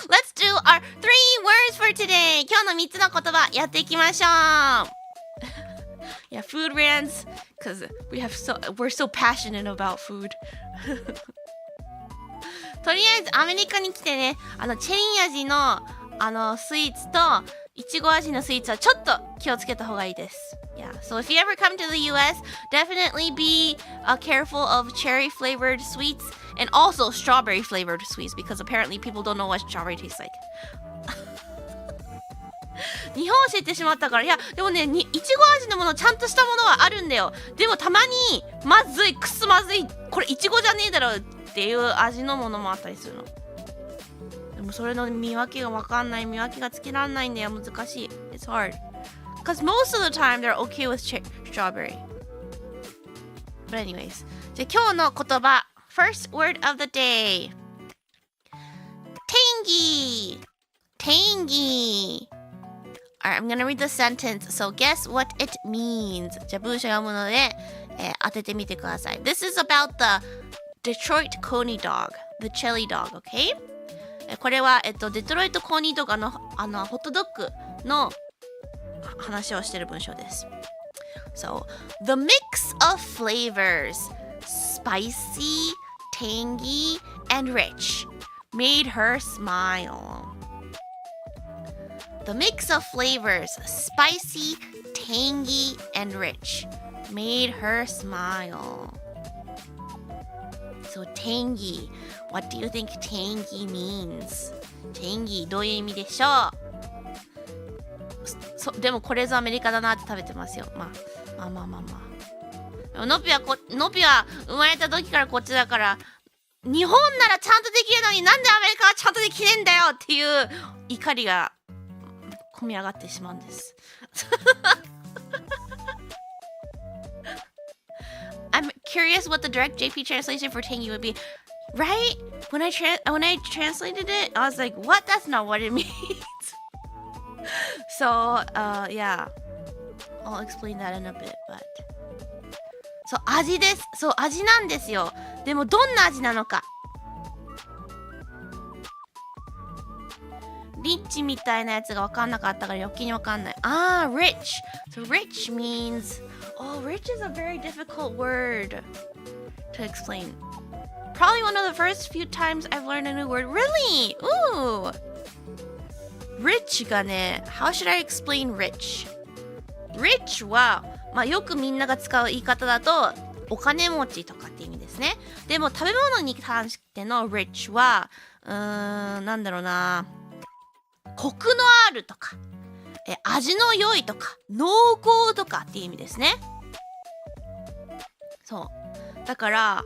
Let's do our 3 words for today. 今日の3つの言葉やっていきましょう。Yeah, food rants, because we're so passionate about food. とりあえずアメリカに来てね、チェリー味のスイーツといちご味のスイーツはちょっと気をつけた方がいいです。Yeah, so if you ever come to the US, definitely be careful of cherry flavored sweets and also strawberry flavored sweets because apparently people don't know what strawberry tastes like. 日本教えてしまったから、いやでもね、いちご味のものちゃんとしたものはあるんだよ。でもたまにまずい、くすまずい、これいちごじゃねえだろっていう味のものもあったりするの。でもそれの見分けが分かんない、見分けがつけられないんだよ。難しい。It's hard. Because most of the time they're okay with strawberry. But anyways, じゃあ今日の言葉 First word of the day. Tangy. Tangy. Alright, I'm gonna read the sentence. So guess what it means. じゃあ文章読むので、当ててみてください。This is about the Detroit Coney dog. The chili dog, okay? これは、デトロイトコーニードッグホットドッグの話をしている文章です。So, the mix of flavors, spicy, tangy, and rich, made her smile. The mix of flavors, spicy, tangy, and rich, made her smile. So, tangy. What do you think tangy means? Tangy どういう意味でしょう？でもこれぞアメリカだなって食べてますよ。まあ。ノピは生まれた時からこっちだから、日本ならちゃんとできるのになんでアメリカはちゃんとできねえんだよっていう怒りが込み上がってしまうんです。I'm curious what the direct JP translation for tangy would be. Right? When I translated it, I was like, what? That's not what it means. So, yeah. I'll explain that in a bit, but. そう、味です。そう、味なんですよ。でも、どんな味なのか。リッチみたいなやつが分かんなかったから余計に分かんない。rich. So, rich means... Oh, rich is a very difficult word to explain. Probably one of the first few times I've learned a new word. Really? Ooh! Rich がね、how should I explain rich? Rich は、よくみんなが使う言い方だと、お金持ちとかって意味ですね。でも食べ物に関しての rich は、なんだろうな、コクのあるとか、味の良いとか、濃厚とかっていう意味ですね。そう。だから、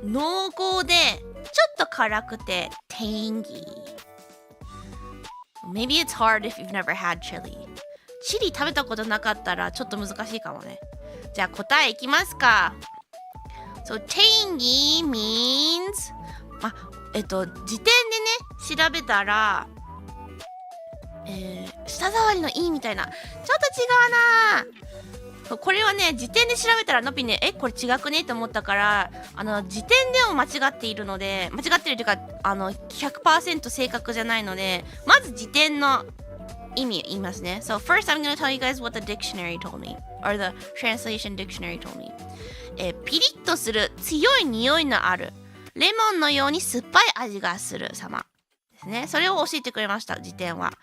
濃厚で、ちょっと辛くて、tangy。Maybe it's hard if you've never had chili. チリ食べたことなかったらちょっと難しいかもね。じゃあ答えいきますか。So, tangy means 辞典でね、調べたら、舌触りのいいみたいな。ちょっと違うな。これはね、辞典で調べたらのぴね、これ違くねって思ったから、辞典でも間違っているので、間違ってるというか、100% 正確じゃないので、まず辞典の意味言いますね。So first I'm going to tell you guys what the dictionary told me, or the translation dictionary told me. ピリッとする、強い匂いのある、レモンのように酸っぱい味がする様ですね。それを教えてくれました、辞典は。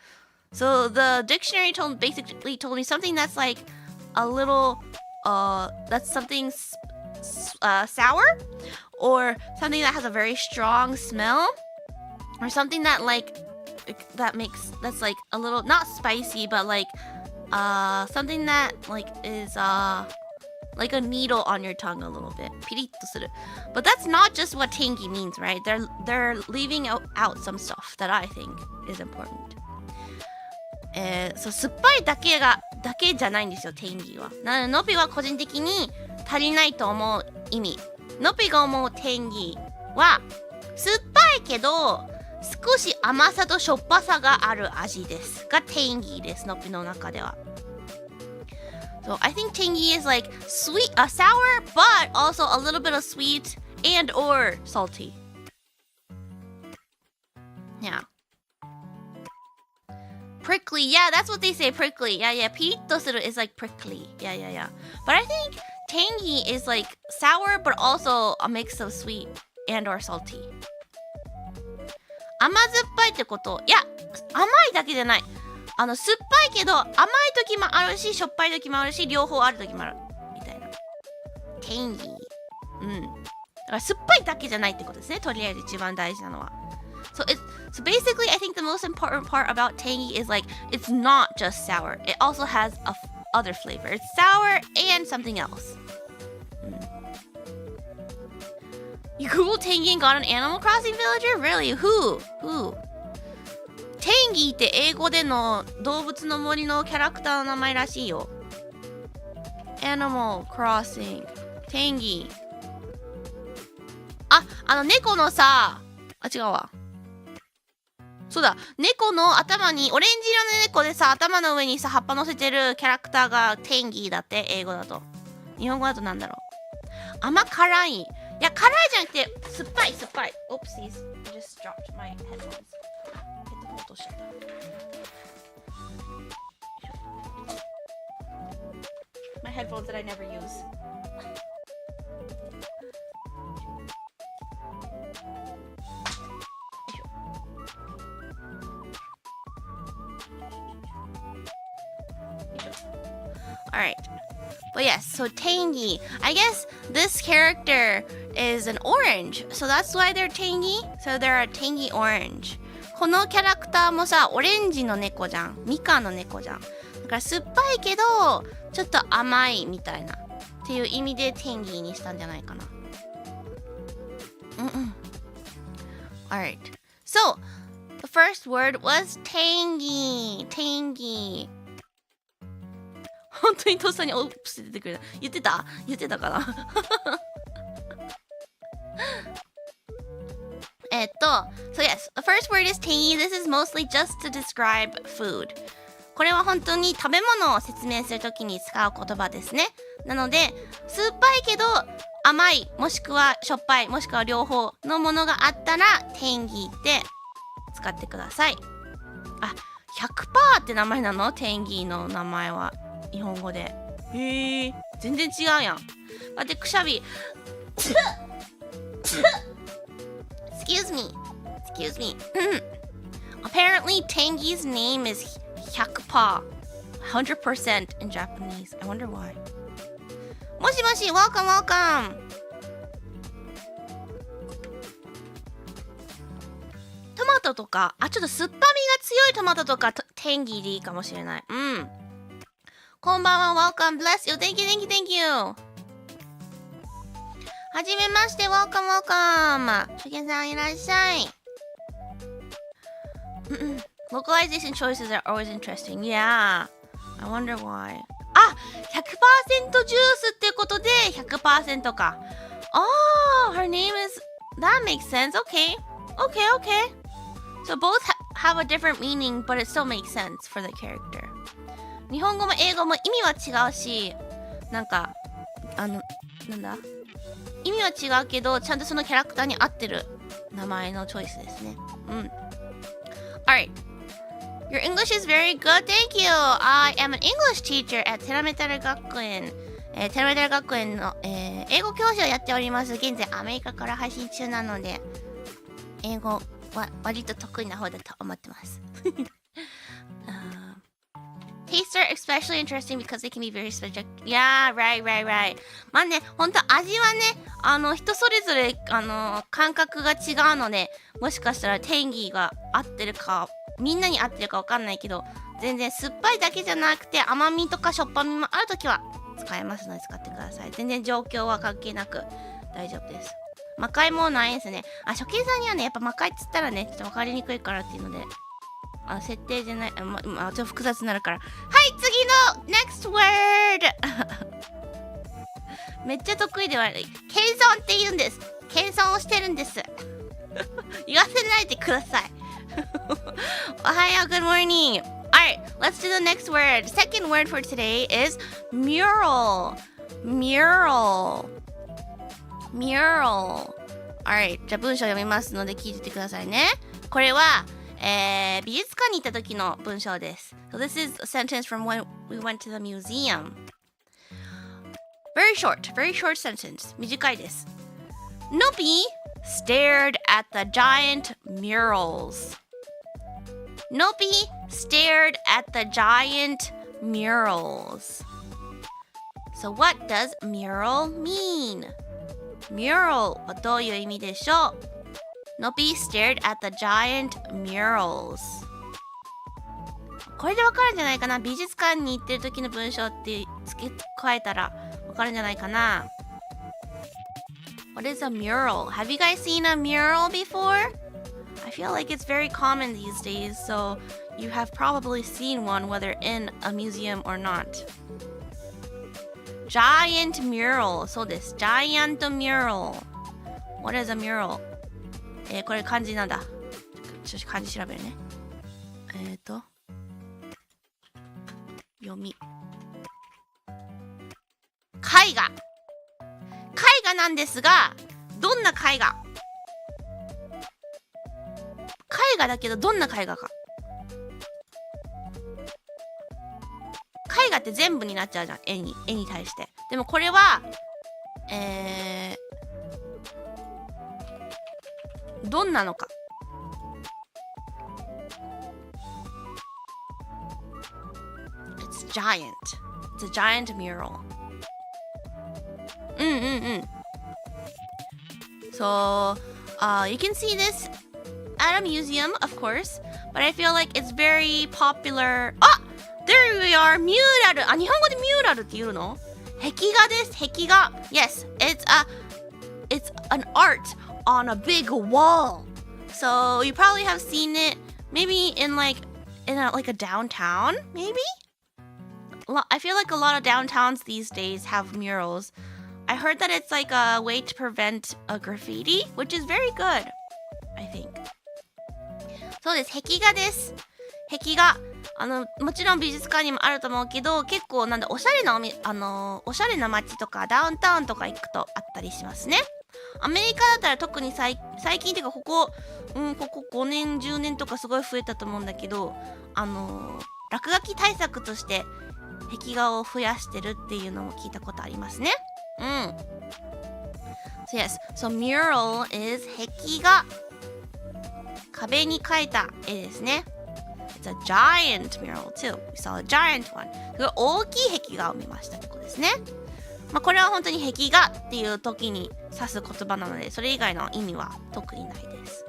So the dictionary basically told me something that's like a little that's something sour, or something that has a very strong smell, or something that that's like a little not spicy, but like something that like is like a needle on your tongue a little bit. ピリッとする. But that's not just what tangy means, right? They're leaving out some stuff that I think is important. そう、酸っぱいだけじゃないんですよ、tangyは。なので、のぴは個人的に足りないと思う意味。のぴが思うtangyは、酸っぱいけど、少し甘さとしょっぱさがある味です。がtangyです、のぴの中では。So I think tangy is like sweet, sour, but also a little bit of sweet and or salty. Yeah. Prickly. Yeah, that's what they say, prickly. Yeah. ピリッとする is like prickly. Yeah. But I think tangy is like sour, but also a mix of sweet and or salty. 甘酸っぱいってこと？いや、甘いだけじゃない。酸っぱいけど甘い時もあるし、しょっぱい時もあるし、両方ある時もあるみたいな。tangy。だから酸っぱいだけじゃないってことですね。とりあえず一番大事なのは。So basically, I think the most important part about tangy is like it's not just sour. It also has other flavor. It's sour and something else. You Googled tangy and got an Animal Crossing villager? Really? Who? Tangy って英語での動物の森のキャラクターの名前らしいよ。Animal Crossing Tangy。猫のさ、違うわ。そうだ、猫の頭にオレンジ色の猫でさ、頭の上にさ葉っぱ乗せてるキャラクターがtangyだって、英語だと。日本語だとなんだろう。甘辛い。いや、辛いじゃなくて酸っぱい。Oopsies, I just dropped my headphones. ヘッドホン落としちゃった。My headphones that I never use. Alright. But yes, so tangy. I guess this character is an orange. So that's why they're tangy. So they're a tangy orange. このキャラクターもさ、オレンジの猫じゃん。みかんの猫じゃん。だから酸っぱいけど、ちょっと甘いみたいな。っていう意味でtangyにしたんじゃないかな。Alright. So, the first word was tangy. Tangy. 本当にとっさにオプス出てくる。言ってたかなSo yes, the first word is tangy. This is mostly just to describe food. これは本当に食べ物を説明するときに使う言葉ですね。なので、酸っぱいけど甘い、もしくはしょっぱい、もしくは両方のものがあったらtangyって使ってください。あ、100% って名前なの？tangyの名前は。日本語で。へえ、全然違うやん。待って、くしゃみ。Excuse me. Apparently, tangy's name is 100%. 100% in Japanese. I wonder why. もしもし、welcome. トマトとか、ちょっと酸っぱみが強いトマトとか、tangyでいいかもしれない。こんばんは、welcome, bless you, thank you. はじめまして、welcome. しゅげんさんいらっしゃい。Localization choices are always interesting. Yeah, I wonder why. 100% ジュースってことで 100% か。her name is... That makes sense. Okay. So both have a different meaning, but it still makes sense for the character. 日本語も英語も意味は違うし、なんかなんだ、意味は違うけどちゃんとそのキャラクターに合ってる名前のチョイスですね。Alright. Your English is very good. Thank you. I am an English teacher at テラメタル学園。テラメタル学園の、英語教師をやっております。現在アメリカから配信中なので、英語は割と得意な方だと思ってます。Tastes are especially interesting because they can be very subjective. Yeah, right. まあね、ほんと味はね、人それぞれ、感覚が違うので、もしかしたらtangyが合ってるか、みんなに合ってるかわかんないけど、全然酸っぱいだけじゃなくて甘みとかしょっぱみもあるときは使えますので使ってください。全然状況は関係なく大丈夫です。魔界もないですね。初見さんにはね、やっぱ魔界っつったらね、ちょっとわかりにくいからっていうので、設定じゃない、ちょっと複雑になるから。はい、次の next word めっちゃ得意ではない。謙遜って言うんです。謙遜をしてるんです。言わせないでください。おはよう、good morning. Alright, let's do the next word. Second word for today is mural mural mural Alright じゃあ文章読みますので聞いててくださいね。これは、美術館に行った時の文章です。 So this is a sentence from when we went to the museum. Very short sentence. 短いです。 Nopi stared at the giant murals. Nopi stared at the giant murals. So what does mural mean? Mural はどういう意味でしょう？ Nopi stared at the giant murals. これでわかるんじゃないかな。美術館に行ってる時の文章って付け加えたらわかるんじゃないかな。What is a mural? Have you guys seen a mural before? I feel like it's very common these days, so you have probably seen one whether in a museum or not. Giant mural. そうです。Giant mural. What is a mural? これ漢字なんだ。ちょっと漢字調べるね。読み。絵画。絵画なんですが、どんな絵画？絵画だけどどんな絵画か。絵画って全部になっちゃうじゃん。絵に対して。でもこれは、どんなのか。It's giant. It's a giant mural. So, you can see this at a museum, of course, but I feel like it's very popular. There we are! ミューラル。日本語でミューラルって言うの？壁画です。壁画。Yes, it's an art on a big wall. So you probably have seen it maybe in like a downtown, maybe? I feel like a lot of downtowns these days have murals. I heard that it's like a way to prevent a graffiti, which is very good, I think. そうです。壁画です。壁画。もちろん美術館にもあると思うけど、結構おしゃれなおしゃれな街とかダウンタウンとか行くとあったりしますね。アメリカだったら特に最近っていうかここ5年10年とかすごい増えたと思うんだけど、落書き対策として壁画を増やしてるっていうのも聞いたことありますね。So yes, so mural is 壁画。壁に描いた絵ですね。It's a giant mural too. We saw a giant one. 大きい壁画を見ましたってことですね。これは本当に壁画っていう時に指す言葉なので、それ以外の意味は特にないです。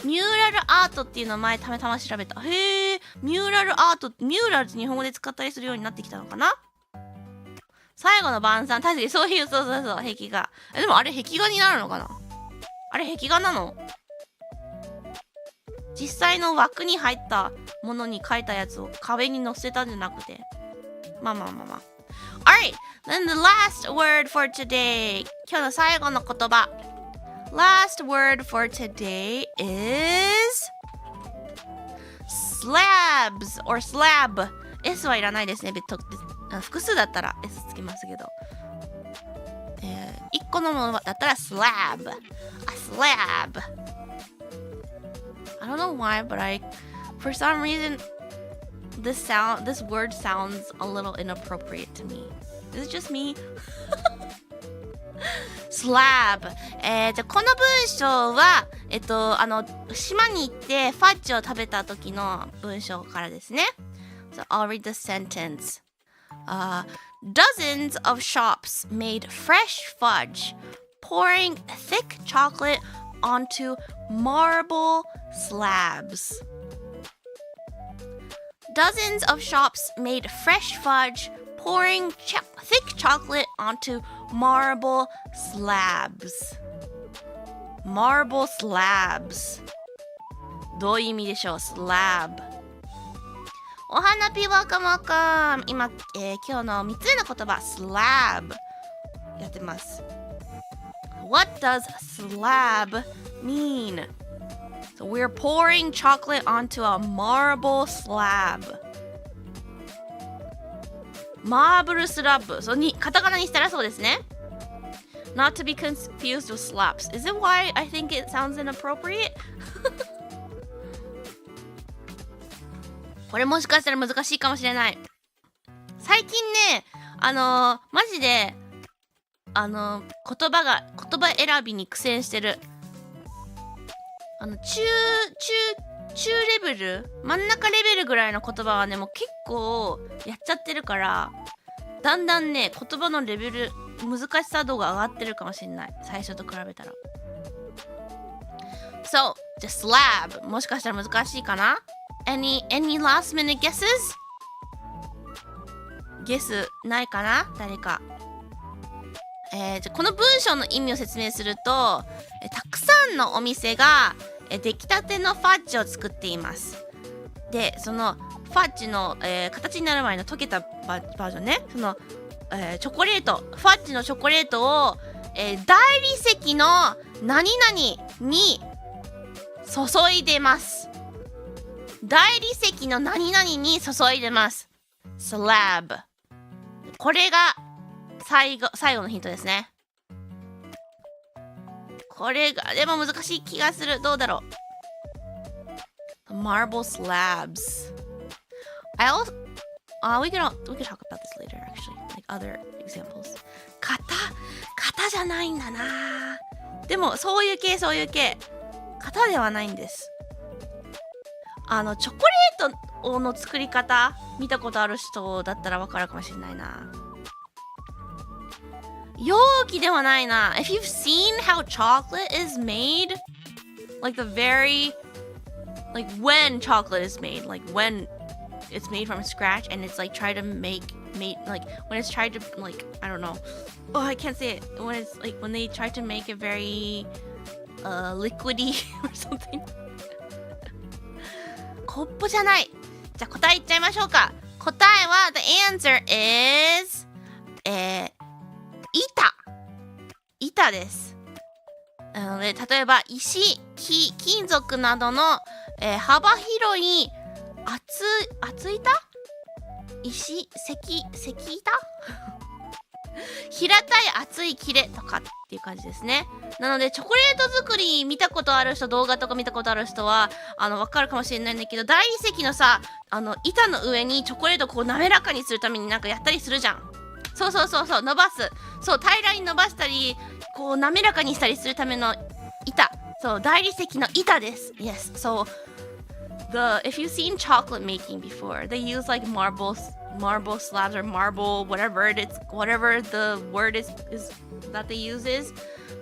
ミューラルアートっていうのを前たまたま調べた。へえ、ミューラルアート、ミューラルって日本語で使ったりするようになってきたのかな？最後の晩餐、確かにそう壁画。でもあれ壁画になるのかな？あれ壁画なの？実際の枠に入ったものに書いたやつを壁に載せたんじゃなくて。まあ。Alright, then the last word for today. 今日の最後の言葉。Last word for today is slabs or slab. S はいらないですね。複数だったら S つけますけど。1個のものだったら slab. A slab. I don't know why, but for some reason, this word sounds a little inappropriate to me. Is it just me? Slab. じゃあこの文章は島に行ってファッジを食べた時の文章からですね。So I'll read the sentence. Dozens of shops made fresh fudge, pouring thick chocolate onto marble slabs. Dozens of shops made fresh fudge, pouring thick chocolate onto marble slabs. Marble slabs. どういう意味でしょう？ slab。お花ピワカマカ今、今日の3つ目の言葉 slab やってます。What does slab mean? So we're pouring chocolate onto a marble slab. マーブルスラブ。そうにカタカナにしたらそうですね。Not to be confused with slaps. Is it why I think it sounds inappropriate? これもしかしたら難しいかもしれない。最近ね、マジで、言葉選びに苦戦してる。中レベル、真ん中レベルぐらいの言葉はね、もう結構やっちゃってるから、だんだんね、言葉のレベル、難しさ度が上がってるかもしれない。最初と比べたら。So, じゃあ slab。もしかしたら難しいかな？ Any last minute guesses? ゲスないかな？誰か。じゃあこの文章の意味を説明すると、たくさんのお店が出来たてのファッジを作っています。で、そのファッジの、形になる前の溶けたバージョンね。その、チョコレート、ファッジのチョコレートを、大理石の何々に注いでます。大理石の何々に注いでます。slab。これが最後のヒントですね。これがでも難しい気がする。どうだろう。Marble slabs. I also we could talk about this later actually. Like other examples. 型じゃないんだな。でもそういう系。型ではないんです。チョコレートの作り方見たことある人だったらわかるかもしれないな。容器ではないな。If you've seen how chocolate is made, like like when chocolate is made, like when it's made from scratch and it's like try to make like when it's tried to like I don't know. Oh, I can't say it. When it's like when they try to make it very liquidy or something. コップじゃない。じゃあ答え言っちゃいましょうか。答えは the answer is 板です。なので例えば石、金属などの、幅広い厚板？石、石板？平たい厚い切れとかっていう感じですね。なのでチョコレート作り見たことある人、動画とか見たことある人はわかるかもしれないんだけど、大理石のさ板の上にチョコレートをこう滑らかにするためになんかやったりするじゃん。そう伸ばす。そう平らに伸ばしたりこう滑らかにしたりするための板。そう大理石の板です。Yes. So if you've seen chocolate making before, they use like marble slabs or marble whatever the word is that they use is,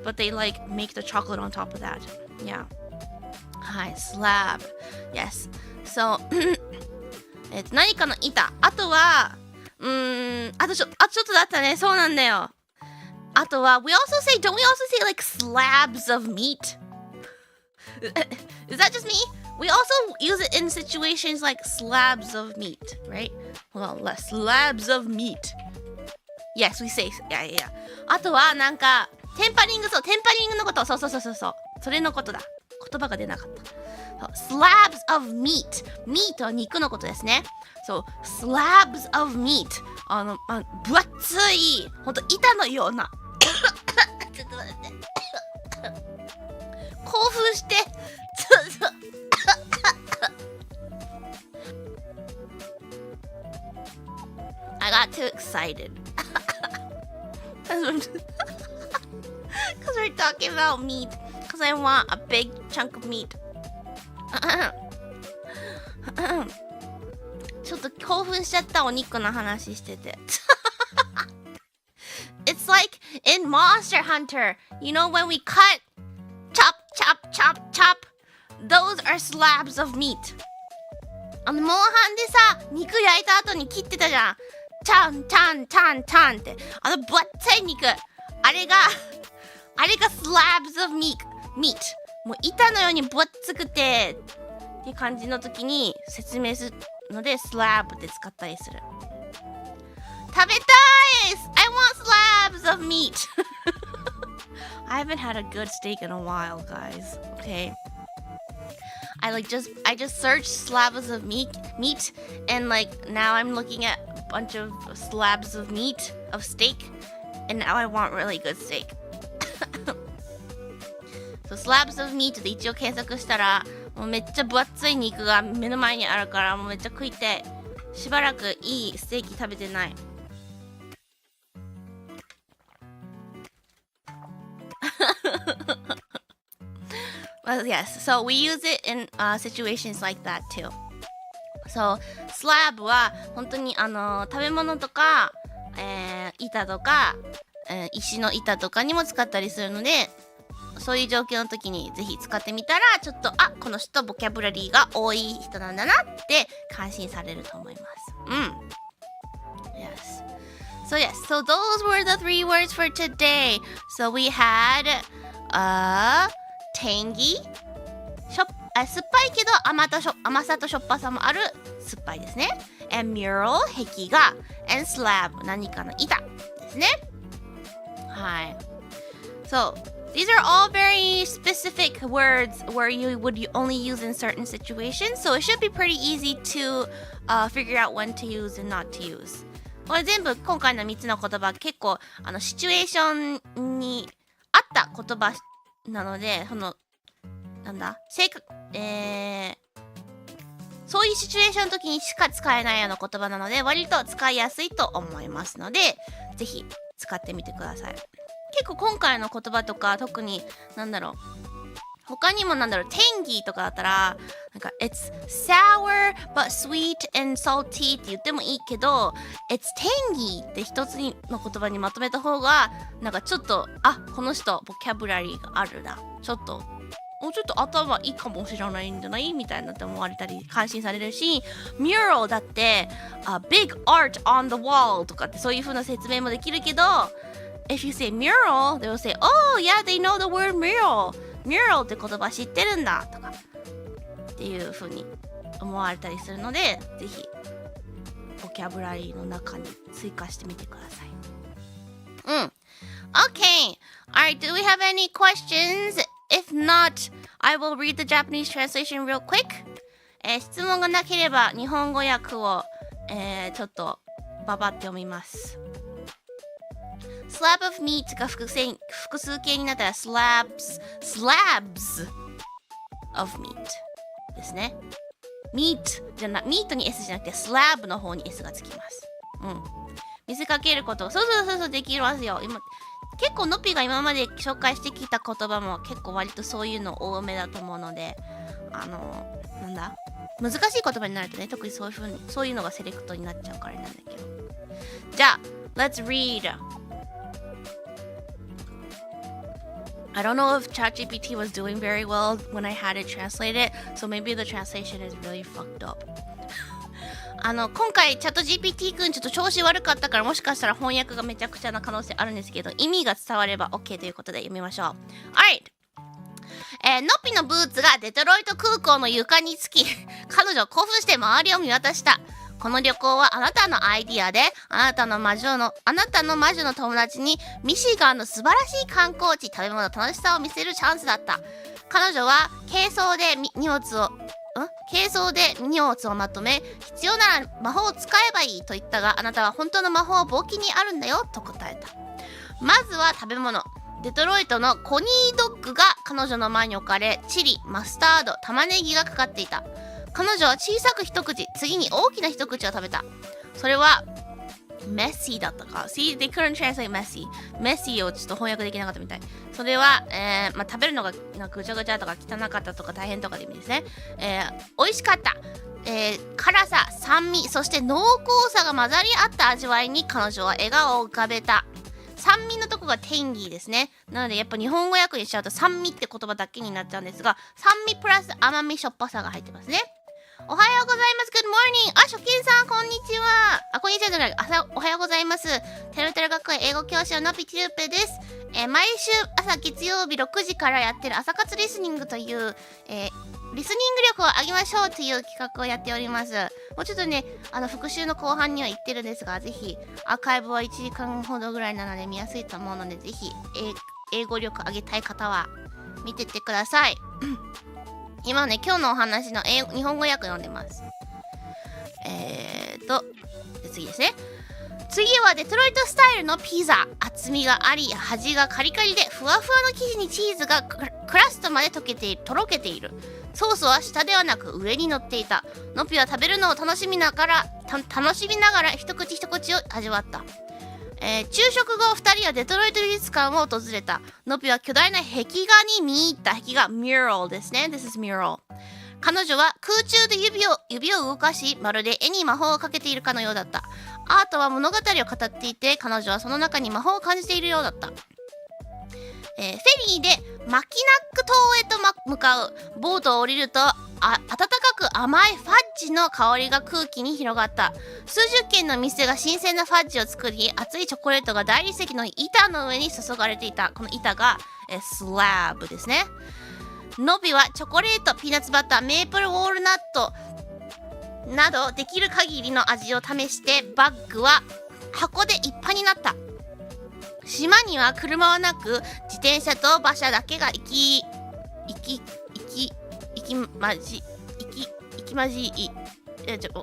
but they like make the chocolate on top of that. Yeah. はい、slab. Yes. So 何かの板。あとはあとちょっとだったね。そうなんだよ。あとは don't we also say like slabs of meat? Is that just me? We also use it in situations like slabs of meat, right? Hold on, slabs of meat. Yes, we say, yeah. あとはなんかテンパリングのこと。そう。それのことだ。言葉が出なかった。slabs of meat. meat は肉のことですね。そう、slabs of meat. 分厚い、ほんと板のような。ちょっと待って。興奮して。I got too excited. Because we're talking about meat. Because I want a big chunk of meat. ちょっと興奮しちゃったお肉の話してて。It's like in Monster Hunter. You know when we cut, chop. Those are slabs of meat. モンハンでさ、肉焼いた後に切ってたじゃん。チャンって。分厚い肉。あれが slabs of meat。もう板のように分厚くてっていう感じの時に説明するので slab って使ったりする。食べたい I want slabs of meat. I haven't had a good steak in a while, guys. Okay. I just searched slabs of meat and like now I'm looking at bunch of slabs of meat, of steak, and now I want really good steak. So slabs of meat で一応検索したら、もうめっちゃ分厚い肉が目の前にあるから、もうめっちゃ食いて、しばらくいいステーキ食べてない。Well, yes, so we use it in situations like that too. So, slab は本当に食べ物とか、板とか、石の板とかにも使ったりするので、そういう状況の時にぜひ使ってみたら、ちょっとこの人ボキャブラリーが多い人なんだなって感心されると思います。Yes. So yes, so those were the 3 words for today. So we had tangy, 酸っぱいけど甘さとしょっぱさもある酸っぱいですね。And mural, 壁画。And slab, 何かの板ですね。はい。So, these are all very specific words where you would only use in certain situations. So it should be pretty easy to figure out when to use and not to use. これ全部今回の3つの言葉結構シチュエーションに合った言葉なので、そういうシチュエーションの時にしか使えないような言葉なので、割と使いやすいと思いますので、ぜひ使ってみてください。結構今回の言葉とか特に他にもtangy とかだったらit's sour but sweet and salty って言ってもいいけど it's tangy って一つの言葉にまとめた方がちょっとこの人ボキャブラリーがあるな、もうちょっと頭いいかもしれないんじゃないみたいなって思われたり感心されるし、mural だってbig art on the wall とかってそういう風な説明もできるけど、if you say mural, they will say, oh yeah, they know the word mural って言葉知ってるんだとかっていう風に思われたりするので、ぜひボキャブラリーの中に追加してみてください。Okay. Alright, do we have any questions? If not, I will read the Japanese translation real quick. 質問がなければ日本語訳を、ちょっとババって読みます。slab of meat が複数形になったら slabs of meat ですね。meat に S じゃなくて slab の方に S がつきます。見せかけること、そうできますよ。結構のっぴが今まで紹介してきた言葉も結構割とそういうの多めだと思うので、難しい言葉になるとね、特にそういうのがセレクトになっちゃうからなんだけど。じゃあ let's read. I don't know if ChatGPT was doing very well when I had it translated, so maybe the translation is really fucked up. 今回チャット GPT 君ちょっと調子悪かったからもしかしたら翻訳がめちゃくちゃな可能性あるんですけど、意味が伝われば OK ということで読みましょう。Alright. のっぴのブーツがデトロイト空港の床につき彼女興奮して周りを見渡した。この旅行はあなたのアイディアであなたの魔女の友達にミシガンの素晴らしい観光地、食べ物の楽しさを見せるチャンスだった。彼女は軽装で荷物をまとめ、必要なら魔法を使えばいいと言ったが、あなたは本当の魔法は冒険にあるんだよと答えた。まずは食べ物。デトロイトのコニードッグが彼女の前に置かれ、チリ、マスタード、玉ねぎがかかっていた。彼女は小さく一口、次に大きな一口を食べた。それはメッシーだったか。See, they couldn't translate messy. メッシーをちょっと翻訳できなかったみたい。それは、食べるのがぐちゃぐちゃとか汚かったとか大変とかで意味ですね。美味しかった。辛さ、酸味、そして濃厚さが混ざり合った味わいに彼女は笑顔を浮かべた。酸味のとこがテンギーですね。なのでやっぱ日本語訳にしちゃうと酸味って言葉だけになっちゃうんですが、酸味プラス甘みしょっぱさが入ってますね。おはようございます。Good morning. 初見さん、こんにちは。こんにちはじゃない。おはようございます。てるてる学園英語教師ののぴちゅうぺです。毎週朝月曜日6時からやってる朝活リスニングという、リスニング力を上げましょうという企画をやっております。もうちょっとね、復習の後半には行ってるんですが、ぜひアーカイブは1時間ほどぐらいなので見やすいと思うので、ぜひ英語力上げたい方は見てってください。今ね、今日のお話の日本語訳読んでます。次ですね。次はデトロイトスタイルのピザ。厚みがあり、端がカリカリで、ふわふわの生地にチーズがクラストまでとろけている。ソースは下ではなく上に乗っていた。ノピは食べるのを楽しみながら一口一口を味わった。昼食後2人はデトロイト美術館を訪れた。ノピは巨大な壁画に見入った。壁画 mural ですね。This is mural。彼女は空中で指を動かし、まるで絵に魔法をかけているかのようだった。アートは物語を語っていて、彼女はその中に魔法を感じているようだった。フェリーでマキナック島へと向かう。ボートを降りると温かく甘いファッジの香りが空気に広がった。数十軒の店が新鮮なファッジを作り、熱いチョコレートが大理石の板の上に注がれていた。この板がスラブですね。ノビはチョコレート、ピーナッツバター、メープルウォールナットなどできる限りの味を試して、バッグは箱でいっぱいになった。島には車はなく、自転車と馬車だけが行きまじい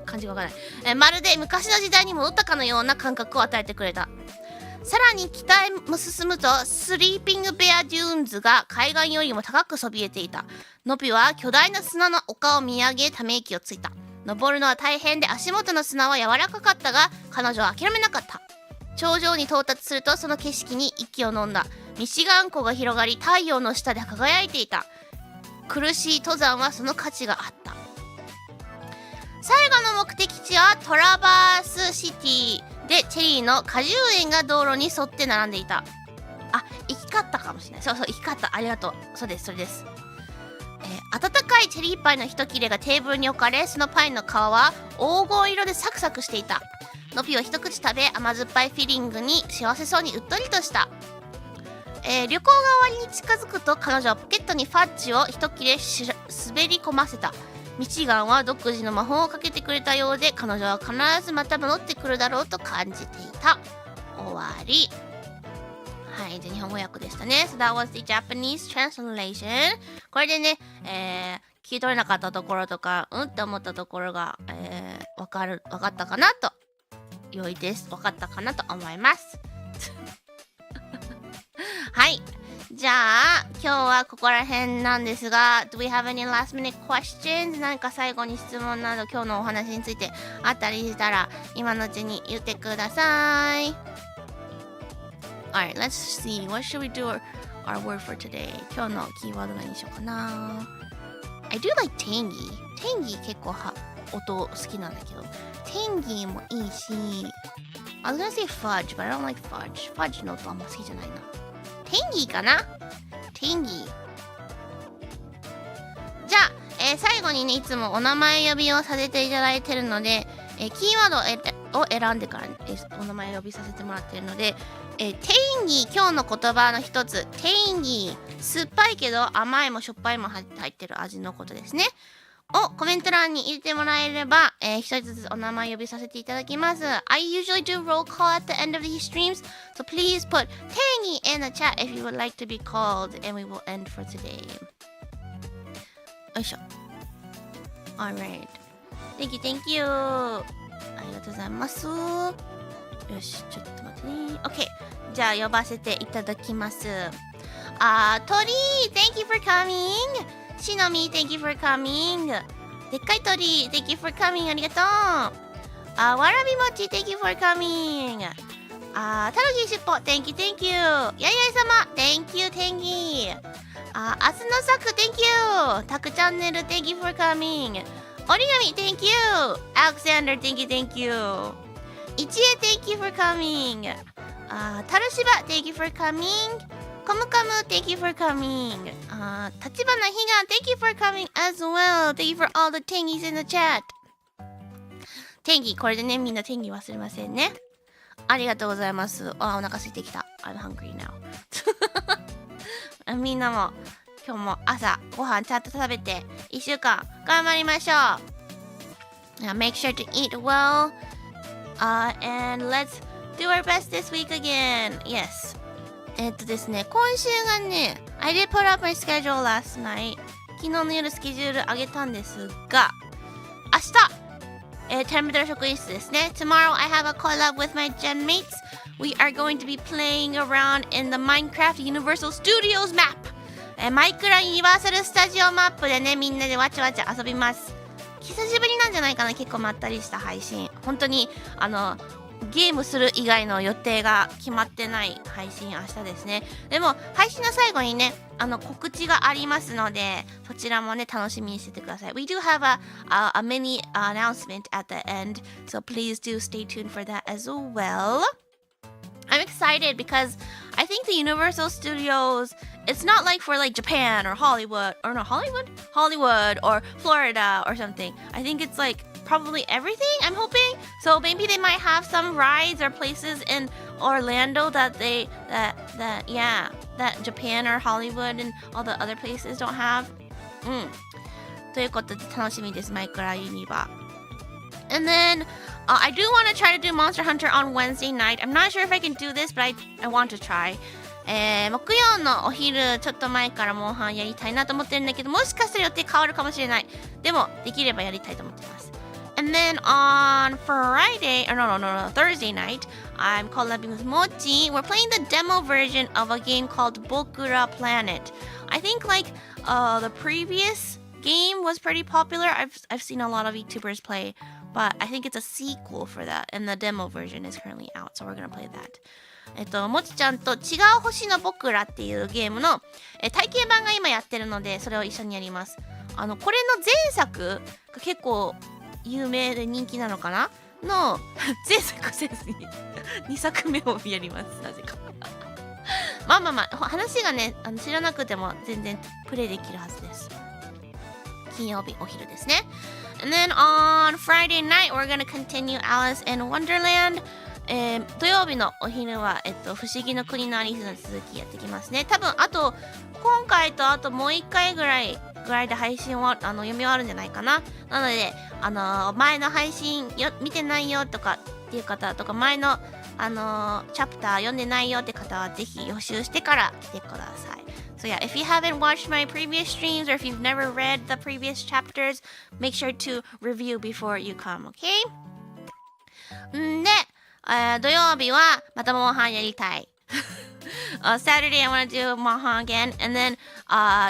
漢字がわからない、まるで昔の時代に戻ったかのような感覚を与えてくれた。さらに北へ進むと、スリーピングベアデューンズが海岸よりも高くそびえていた。ノピは巨大な砂の丘を見上げ、ため息をついた。登るのは大変で、足元の砂は柔らかかったが、彼女は諦めなかった。頂上に到達すると、その景色に息を飲んだ。ミシガン湖が広がり、太陽の下で輝いていた。苦しい登山はその価値があった。最後の目的地はトラバースシティで、チェリーの果樹園が道路に沿って並んでいた。行き交ったかもしれない。そう、行き交った。ありがとう。それです。温かいチェリーパイの一切れがテーブルに置かれ、そのパイの皮は黄金色でサクサクしていた。ノピは一口食べ、甘酸っぱいフィリングに幸せそうにうっとりとした。旅行が終わりに近づくと、彼女はポケットにファッジを一切れ滑り込ませた。ミシガンは独自の魔法をかけてくれたようで、彼女は必ずまた戻ってくるだろうと感じていた。終わり。はい、じゃあ日本語訳でしたね。So that was the Japanese translation. これでね、聞き取れなかったところとか、って思ったところが、わかったかなと、良いです。わかったかなと思います。はい。じゃあ、今日はここら辺なんですが、Do we have any last minute questions? 何か最後に質問など今日のお話についてあったりしたら、今のうちに言ってください。Alright, let's see. What should we do our word for today? 今日のキーワード何にしようかな。I do like tangy. Tangy 結構音好きなんだけど。tangy もいいし、I was gonna say fudge, but I don't like fudge. fudge の音あんま好きじゃないな。tangy かな tangy。じゃあ、最後にね、いつもお名前呼びをさせていただいてるので、キーワードを選んでから、お名前呼びさせてもらってるので、テインギー、今日の言葉の一つ、テインギー、酸っぱいけど甘いもしょっぱいも入ってる味のことですね。をコメント欄に入れてもらえれば、一人ずつお名前呼びさせていただきます。I usually do roll call at the end of these streams, so please put Tangy in the chat if you would like to be called, and we will end for today. よいしょ。Alright. Thank you. ありがとうございます。よし、ちょっと待ってね。OK。じゃあ、呼ばせていただきます。鳥 Thank you for coming! しのみ Thank you for coming! でっかい鳥 Thank you for coming! ありがとう。わらびもち Thank you for coming! たぬきしっぽ Thank you! やいやいさま Thank you! あすのさく Thank you! たくチャンネル Thank you for coming! 折り紙 Thank you! Alexander Thank you! いちえ Thank you for coming! たるしば Thank you for coming! コムカム Thank you for coming! 立花ひが Thank you for coming as well! Thank you for all the tangies in the chat! 天気これでねみんな天気忘れませんね。ありがとうございます。お腹空いてきた。I'm hungry now. みんなも今日も朝ご飯ちゃんと食べて1週間頑張りましょう。Make sure to eat well. And let's do our best this week again. Yes. ですね、今週がね、I did put up my schedule last night. 昨日の夜スケジュール上げたんですが、明日テレビドラ職員室ですね。Tomorrow I have a collab with my gen mates. We are going to be playing around in the Minecraft Universal Studios map. マイクラユニバーサルスタジオマップでね、みんなでわちゃわちゃ遊びます。久しぶりなんじゃないかな、結構まったりした配信。本当にゲームする以外の予定が決まってない配信明日ですね。でも配信の最後にね、告知がありますので、そちらもね楽しみにしててください。We do have a mini announcement at the end, so please do stay tuned for that as well. I'm excited because I think the Universal Studios, it's not like for like Japan or Hollywood or Florida or something. I think it's like probably everything, I'm hoping. So maybe they might have some rides or places in Orlando that Japan or Hollywood and all the other places don't have. ということで楽しみです、マイクラユニバ。And then I do want to try to do Monster Hunter on Wednesday night. I'm not sure if I can do this, but I want to try. 木曜のお昼ちょっと前からモンハンやりたいなと思ってるんだけど、もしかしたら予定変わるかもしれない。でもできればやりたいと思ってます。And then on Thursday night, I'm collabing with Mochi. We're playing the demo version of a game called Bokura Planet. I think like the previous game was pretty popular. I've seen a lot of YouTubers play, but I think it's a sequel for that, and the demo version is currently out, so we're gonna play that. もちちゃんと違う星の僕らっていうゲームの体験版が今やってるので、それを一緒にやります。これの前作が結構有名で人気なのかなの前作せずに2作目をやります、なぜか。まあ話がね知らなくても全然プレイできるはずです。金曜日お昼ですね。And then on Friday night, we're gonna continue Alice in Wonderland. 土曜日のお昼は、不思議の国のアリスの続きやってきますね。多分今回とあともう1回ぐらいで配信を読み終わるんじゃないかな。なので前の配信見てないよとかっていう方とか、前のチャプター読んでないよって方はぜひ予習してから来てください。So yeah, if you haven't watched my previous streams or if you've never read the previous chapters, make sure to review before you come, okay? で、土曜日はまたモンハンやりたい。Saturday I want to do Monhan again, and then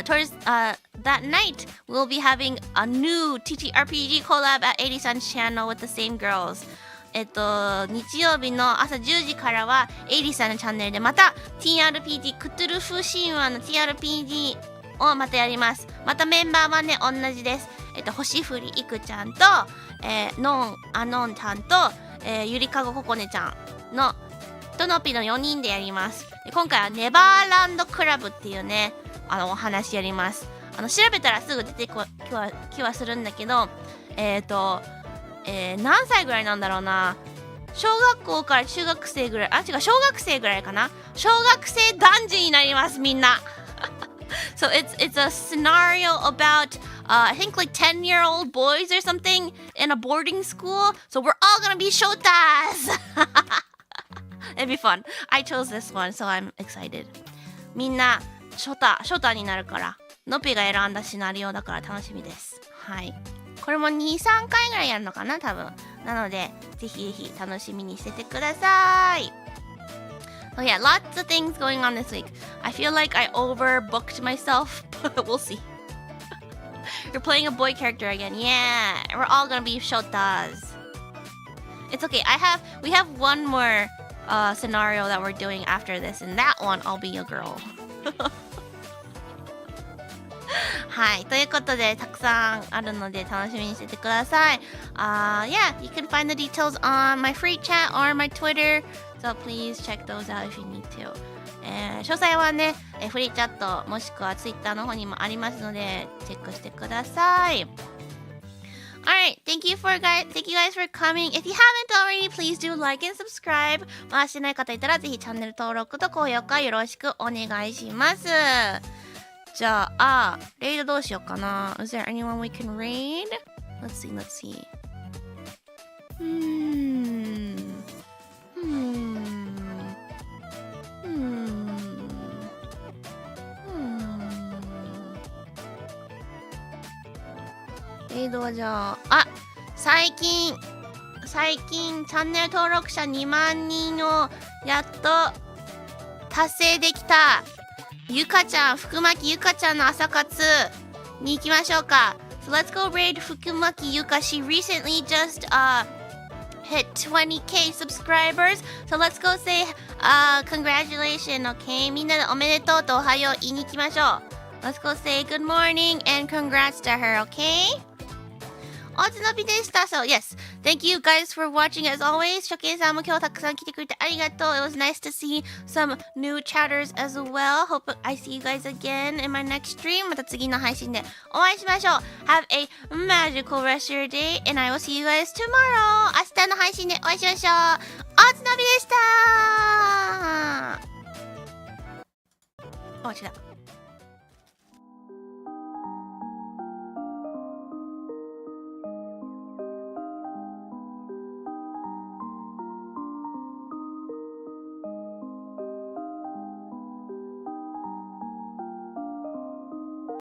towards that night we'll be having a new TTRPG collab at 80san's channel with the same girls. 日曜日の朝10時からは80さんのチャンネルでまた TRPG クトゥルフ神話の TRPG をまたやります。またメンバーはね同じです。星降りいくちゃんと、ノンアノンちゃんと、ゆりかごここねちゃんのとのぴの4人でやります。今回はネバーランドクラブっていうねお話やります。調べたらすぐ出てきはするんだけど、何歳ぐらいなんだろうな。小学校から中学生ぐらい、小学生ぐらいかな。小学生男児になりますみんな。So it's a scenario about I think like 10-year-old boys or something in a boarding school. So we're all gonna be shotas. It'd be fun. I chose this one, so I'm excited. みんなショタになるから、のぴが選んだシナリオだから楽しみです。はい。これも 2,3 回ぐらいやるのかな多分。なのでぜひぜひ楽しみにしててください。So yeah, lots of things going on this week. I feel like I overbooked myself, but we'll see. You're playing a boy character again. Yeah, we're all gonna be shotas. It's okay. We have one more scenario that we're doing after this, and that one I'll be a girl. はい、ということでたくさんあるので楽しみにしててください。Yeah, you can find the details on my free chat or my Twitter, so please check those out if you need to. 詳細はね、フリーチャットもしくは Twitter の方にもありますのでチェックしてください。Alright, thank you guys for coming. If you haven't already, please do like and subscribe. まだしてない方いたらぜひチャンネル登録と高評価よろしくお願いします。じゃあ、レイドどうしようかな。Is there anyone we can raid? Let's see.レイドはじゃあ、最近最近チャンネル登録者2万人をやっと達成できたゆかちゃん、福巻ゆかちゃんの朝活に行きましょうか。So let's go raid 福巻ゆか. She recently just hit 20k subscribers. So let's go say congratulations, okay? みんなでおめでとうとおはよう言いに行きましょう。Let's go say good morning and congrats to her, okay? おつのびでした。So yes, thank you guys for watching as always. 初見さんも今日たくさん来てくれてありがとう。It was nice to see some new chatters as well. Hope I see you guys again in my next stream. また次の配信でお会いしましょう。Have a magical rest of your day and I will see you guys tomorrow. 明日の配信でお会いしましょう。おつのびでした。違う。